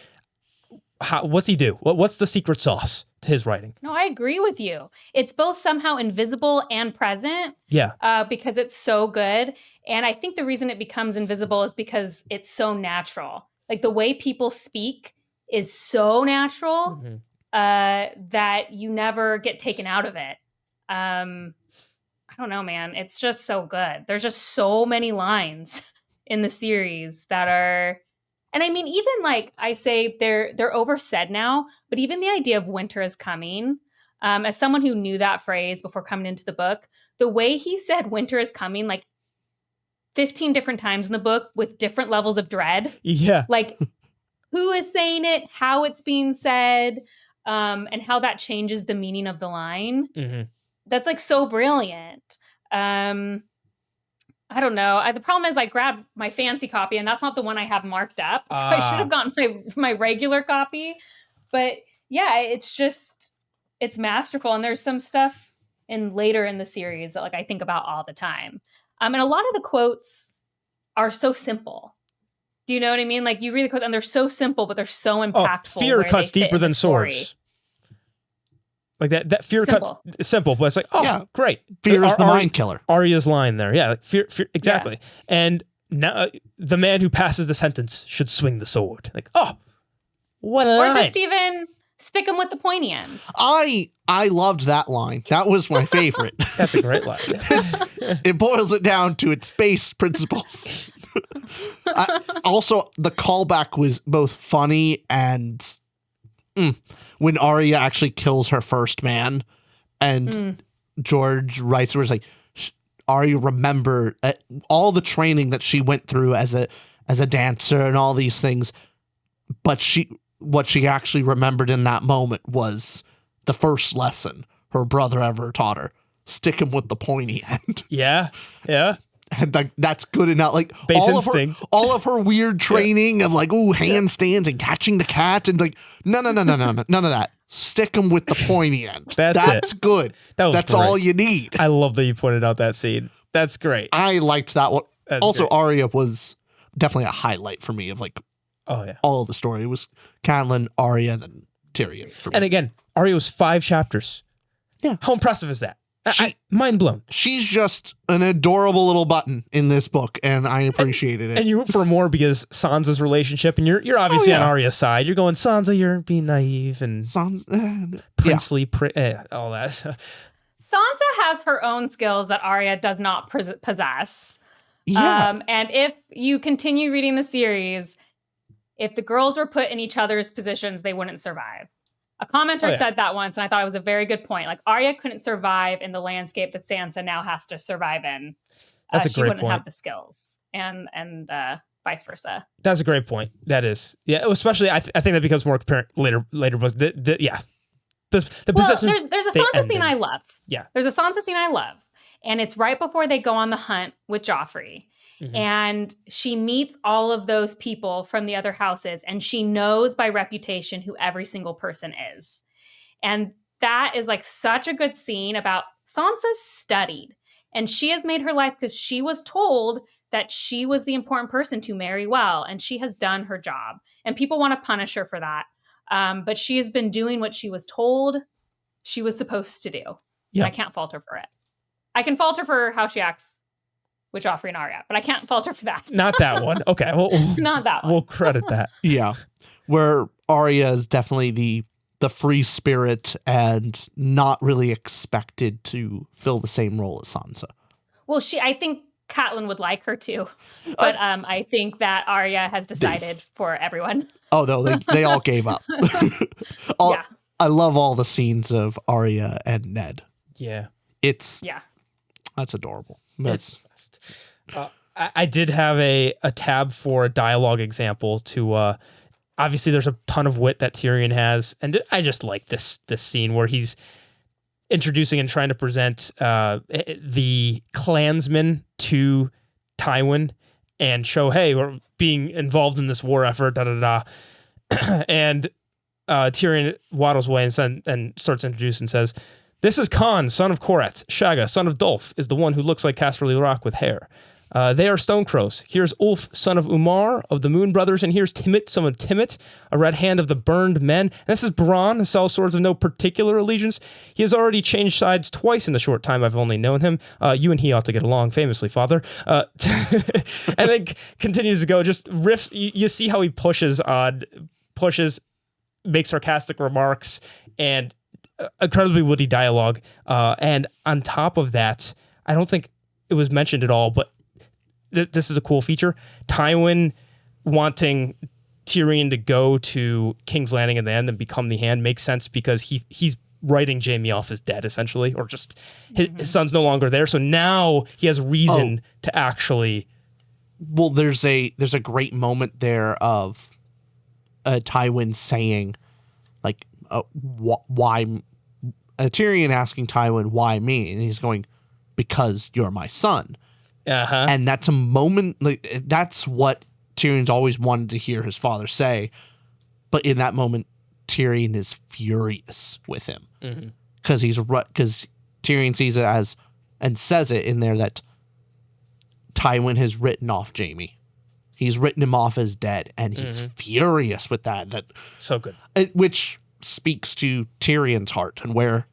what's he do? What's the secret sauce to his writing? No, I agree with you. It's both somehow invisible and present. Yeah. Because it's so good. And I think the reason it becomes invisible is because it's so natural. Like the way people speak is so natural that you never get taken out of it. I don't know, man. It's just so good. There's just so many lines in the series that are, and I mean, even like I say, they're oversaid now, but even the idea of winter is coming, as someone who knew that phrase before coming into the book, the way he said winter is coming, like 15 different times in the book with different levels of dread. Yeah. Like who is saying it, how it's being said, and how that changes the meaning of the line. That's like so brilliant. I don't know. The problem is I grabbed my fancy copy and that's not the one I have marked up. So I should have gotten my regular copy. But yeah, it's masterful. And there's some stuff later in the series that like I think about all the time. And a lot of the quotes are so simple. Do you know what I mean? Like you read the quotes and they're so simple, but they're so impactful. Fear cuts deeper than swords. Like that fear cuts simple, but it's like, great. Fear is the mind killer. Arya's line there. Yeah, like fear exactly. Yeah. And now the man who passes the sentence should swing the sword. Like, what a line. Or just even stick him with the pointy end. I loved that line. That was my favorite. That's a great line. It boils it down to its base principles. Also, the callback was both funny and when Arya actually kills her first man, and George writes where it's like, Arya remember all the training that she went through as a dancer and all these things, but what she actually remembered in that moment was the first lesson her brother ever taught her: stick him with the pointy end. Yeah. And that's good enough. Like base instinct. All of her weird training of like, handstands and catching the cat and like, no, none of that. Stick him with the pointy end. That's good. That's great. all you need. I love that you pointed out that scene. That's great. I liked that one. That's also, great. Arya was definitely a highlight for me of like, all of the story. It was Catelyn, Arya, then Tyrion. And again, Arya was 5 chapters. Yeah. How impressive is that? Mind blown. She's just an adorable little button in this book, and I appreciated it. And you root for more because Sansa's relationship, and you're obviously on Arya's side. You're going, Sansa, you're being naive and princely, all that. Sansa has her own skills that Arya does not possess. Yeah. And if you continue reading the series, if the girls were put in each other's positions, they wouldn't survive. A commenter said that once, and I thought it was a very good point. Like, Arya couldn't survive in the landscape that Sansa now has to survive in. That's a she great wouldn't point. have the skills, and vice versa. That's a great point. That is. Yeah, especially, I think that becomes more apparent later books. The positions. There's a Sansa scene I love. Yeah. There's a Sansa scene I love. And it's right before they go on the hunt with Joffrey. Mm-hmm. And she meets all of those people from the other houses, and she knows by reputation who every single person is. And that is like such a good scene about Sansa studied, and she has made her life because she was told that she was the important person to marry well, and she has done her job. And people want to punish her for that. But she has been doing what she was told she was supposed to do. Yeah. And I can't fault her for it. I can fault her for how she acts with Joffrey and Arya, but I can't fault her for that. Not that one. Okay. Well, not that one. We'll credit that. Yeah. Where Arya is definitely the free spirit and not really expected to fill the same role as Sansa. Well, I think Catelyn would like her too, but I think that Arya has decided for everyone. Oh no, they all gave up. I love all the scenes of Arya and Ned. Yeah. That's adorable. I did have a tab for a dialogue example to obviously there's a ton of wit that Tyrion has, and I just like this scene where he's introducing and trying to present the clansmen to Tywin and show, hey, we're being involved in this war effort, and Tyrion waddles away and starts introducing and says, "This is Khan, son of Korath. Shagga, son of Dolf, is the one who looks like Casterly Rock with hair." They are stone crows. Here's Ulf, son of Umar of the Moon Brothers, and here's Timit, son of Timit, a red hand of the burned men. And this is Bronn, the sellers swords of no particular allegiance. He has already changed sides twice in the short time I've only known him. You and he ought to get along famously, father. And then continues to go, just riffs. You see how he pushes, makes sarcastic remarks, and incredibly witty dialogue. And on top of that, I don't think it was mentioned at all, but this is a cool feature. Tywin wanting Tyrion to go to King's Landing in the end and become the Hand makes sense because he's writing Jaime off as dead, essentially, or just his son's no longer there. So now he has reason to actually. Well, there's a great moment there of Tywin saying, like, why Tyrion asking Tywin, why me? And he's going, because you're my son. Uh-huh. And that's a moment, like, that's what Tyrion's always wanted to hear his father say. But in that moment, Tyrion is furious with him because because Tyrion sees it as, and says it in there, that Tywin has written off Jaime. He's written him off as dead, and he's furious with that. That so good, which speaks to Tyrion's heart and where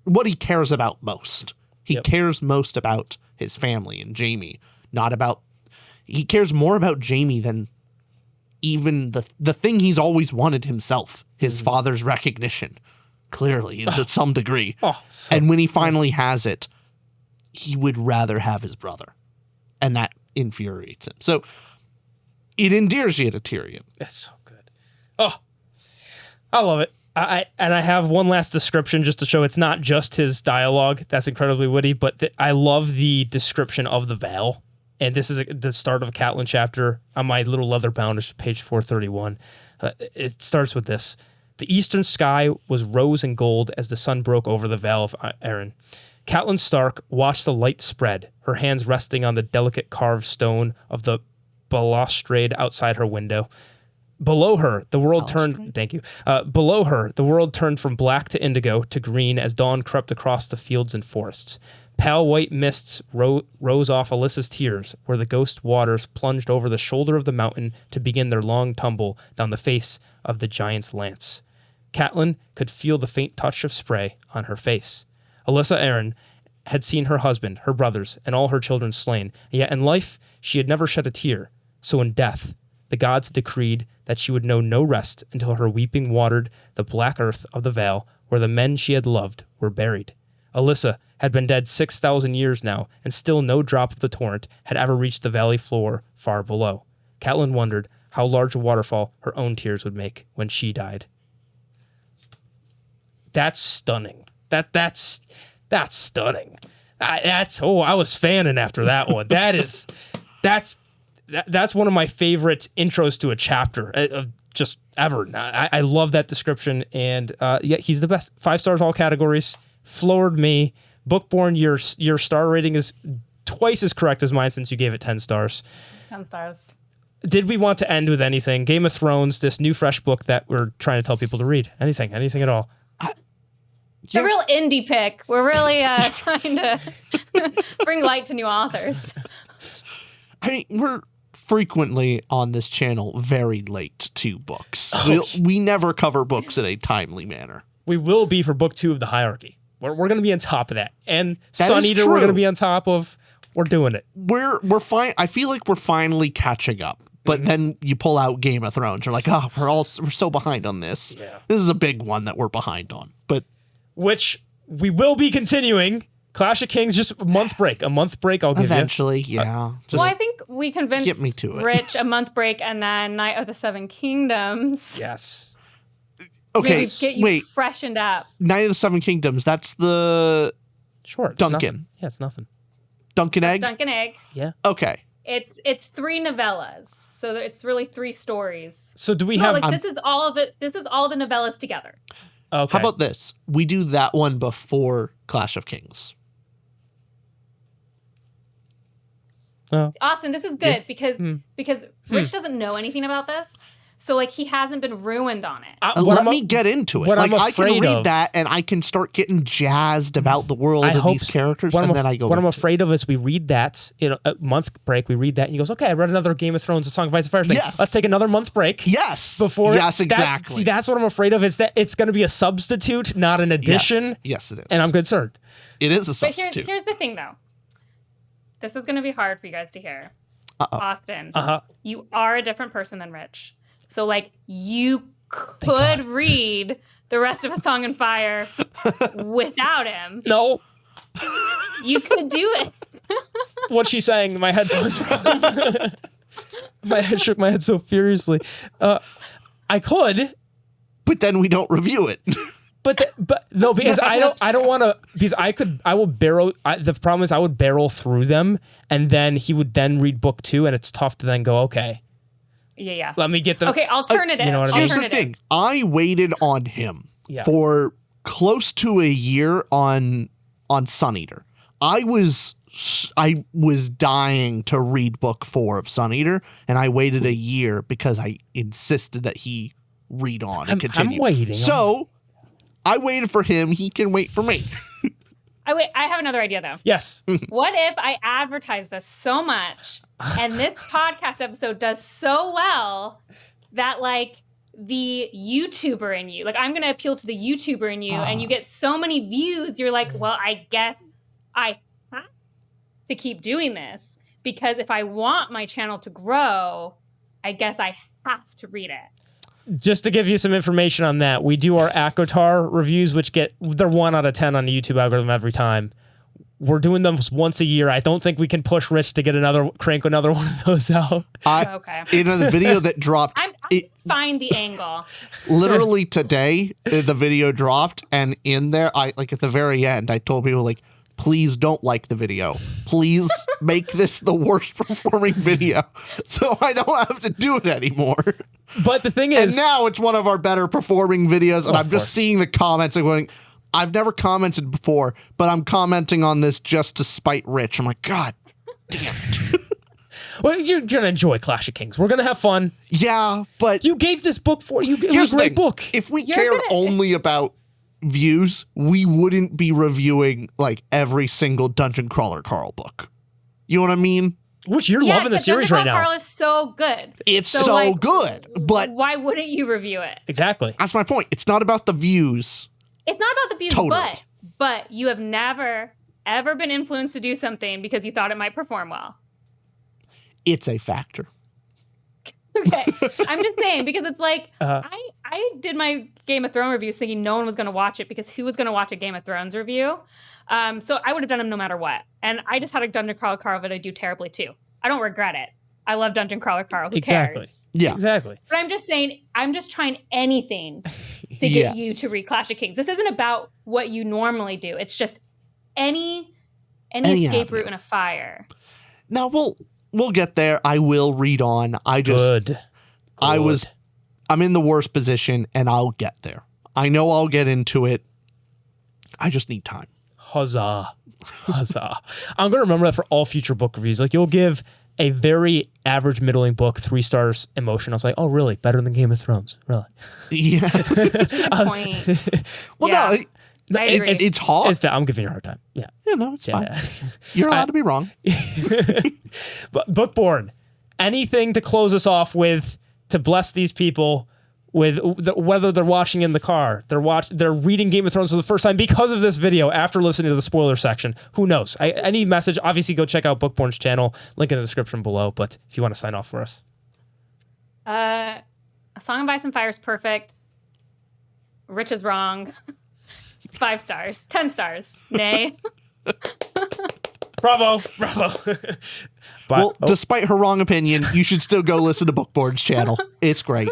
what he cares about most. He cares most about his family and Jaime, he cares more about Jaime than even the thing he's always wanted himself, his father's recognition, clearly, to some degree. And when he finally has it, he would rather have his brother. And that infuriates him. So it endears you to Tyrion. That's so good. Oh, I love it. I have one last description just to show it's not just his dialogue that's incredibly witty, but I love the description of the Vale. And this is the start of a Catelyn chapter on my little leather bound, it's page 431. It starts with this. The eastern sky was rose and gold as the sun broke over the Vale of Arryn. Catelyn Stark watched the light spread, her hands resting on the delicate carved stone of the balustrade outside her window. Below her, the world turned. Thank you. Below her, the world turned from black to indigo to green as dawn crept across the fields and forests. Pale white mists rose off Alyssa's tears, where the ghost waters plunged over the shoulder of the mountain to begin their long tumble down the face of the giant's lance. Catelyn could feel the faint touch of spray on her face. Alyssa Arryn had seen her husband, her brothers, and all her children slain, yet in life she had never shed a tear. So in death, the gods decreed that she would know no rest until her weeping watered the black earth of the Vale where the men she had loved were buried. Alyssa had been dead 6,000 years now, and still no drop of the torrent had ever reached the valley floor far below. Catelyn wondered how large a waterfall her own tears would make when she died. That's stunning. That's stunning. I was fanning after that one. That's one of my favorite intros to a chapter of just ever. I love that description, and he's the best. 5 stars all categories. Floored me. Bookborn, your star rating is twice as correct as mine since you gave it 10 stars. 10 stars. Did we want to end with anything? Game of Thrones, this new fresh book that we're trying to tell people to read. Anything at all. It's a real indie pick. We're really trying to bring light to new authors. I mean, we're frequently on this channel very late to books. We never cover books in a timely manner. We will be for book 2 of the Hierarchy. We're going to be on top of that. And that Sun Eater, we're going to be on top of. We're doing it. We're fine. I feel like we're finally catching up. But then you pull out Game of Thrones. You're like, we're so behind on this. Yeah. This is a big one that we're behind on. But which we will be continuing. Clash of Kings, just a month break. I'll give eventually, you. Yeah. Well, I think we convinced get me to it. Rich a month break and then Night of the Seven Kingdoms. Yes. Okay, maybe get you freshened up. Night of the Seven Kingdoms. That's the Duncan. Yeah, it's nothing. Duncan Egg. Duncan Egg. Yeah. Okay. It's 3 novellas, so it's really 3 stories. So do we have? This is all the novellas together. Okay. How about this? We do that one before Clash of Kings. Oh. Austin, this is good because Rich doesn't know anything about this. So like he hasn't been ruined on it. Let me get into it. what Like I'm I can afraid read of- that and I can start getting jazzed about the world and these characters, and then I go. What I'm into it. afraid of is we read that in a month break. We read that, and he goes, "Okay, I read another Game of Thrones, A Song of Ice and Fire thing. Yes. Let's take another month break." Yes. Before Yes, exactly. See, that's what I'm afraid of. Is that it's going to be a substitute, not an addition. Yes, it is. And I'm concerned. It is a But substitute. here's the thing, though. This is going to be hard for you guys to hear. Uh-oh. Austin, Uh-huh. you are a different person than Rich. So, like, you could read the rest of A Song and Fire without him. No. You could do it. What's she saying? My headphones were off. My head shook my head so furiously. I could, But then we don't review it. but no, because I don't want to, because I will barrel. The problem is I would barrel through them, and then he would then read book 2, and it's tough to then go, okay, Yeah. let me get the. Okay, alternative. You know what I mean? Here's the Alternative. thing. I waited on him Yeah. for close to a year on Sun Eater. I was dying to read book 4 of Sun Eater, and I waited a year because I insisted that he read on and continue. I'm waiting. So I waited for him. He can wait for me. I have another idea, though. Yes. What if I advertise this so much and this podcast episode does so well that, like, the YouTuber in you, like, I'm going to appeal to the YouTuber in you, and you get so many views, you're like, well, I guess I have to keep doing this, because if I want my channel to grow, I guess I have to read it. Just to give you some information on that, we do our ACOTAR reviews, which they're 1 out of 10 on the YouTube algorithm every time. We're doing them once a year. I don't think we can push Rich to get crank another one of those out. Okay. In the video that dropped, I'm find the angle. literally today, the video dropped, and in there, like at the very end, I told people, like, please don't like the video. Please make this the worst performing video so I don't have to do it anymore. But the thing And is, now it's one of our better performing videos, and Of I'm course. just seeing the comments and going, I've never commented before, but I'm commenting on this just to spite Rich. I'm like, God damn it. well, you're gonna enjoy Clash of Kings. We're gonna have fun. Yeah, but You gave this book for you. It here's was a the great thing. book. If we You're cared gonna- only about views, we wouldn't be reviewing like every single Dungeon Crawler Carl book. You know what I mean? Which you're loving the except series Dungeon right Crawl now. Carl is so good. It's So, so like, good. But Why wouldn't you review it? Exactly. that's my point. It's not about the views. It's not about the views, Totally. but you have never, ever been influenced to do something because you thought it might perform well. It's a factor. Okay. I'm just saying, because it's like, Uh, I did my Game of Thrones reviews thinking no one was going to watch it, because who was going to watch a Game of Thrones review? So I would have done them no matter what. And I just had a Dungeon Crawler Carl that I do terribly too. I don't regret it. I love Dungeon Crawler Carl. Who Exactly. cares? Yeah. Exactly. But I'm just saying, I'm just trying anything to get you Yes. to read Clash of Kings. This isn't about what you normally do. It's just any Any escape avenue. route in a fire. Now we'll get there. I will read on. I just Good. I'm in the worst position, and I'll get there. I know I'll get into it. I just need time. Huzzah. Huzzah. I'm going to remember that for all future book reviews. Like, you'll give a very average middling book 3 stars emotion. I was like, oh, really? Better than Game of Thrones? Really? Yeah. Good point. Well, Yeah. no, I agree. it's hard. I'm giving you a hard time. Yeah. Yeah, no, it's fine. Yeah. You're allowed to be wrong. But Bookborn, anything to close us off with, to bless these people with whether they're watching in the car, they're reading Game of Thrones for the first time because of this video after listening to the spoiler section. Who knows? Any message, obviously go check out Bookborn's channel, link in the description below. But if you want to sign off for us. A Song of Ice and Fire is perfect. Rich is wrong. 5 stars. 10 stars. Nay. Bravo. Bravo. But, Well, despite her wrong opinion, you should still go listen to Bookborn's channel. It's great.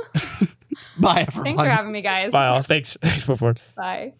Bye, everyone. Thanks for having me, guys. bye all. Thanks, Bookborn. Bye.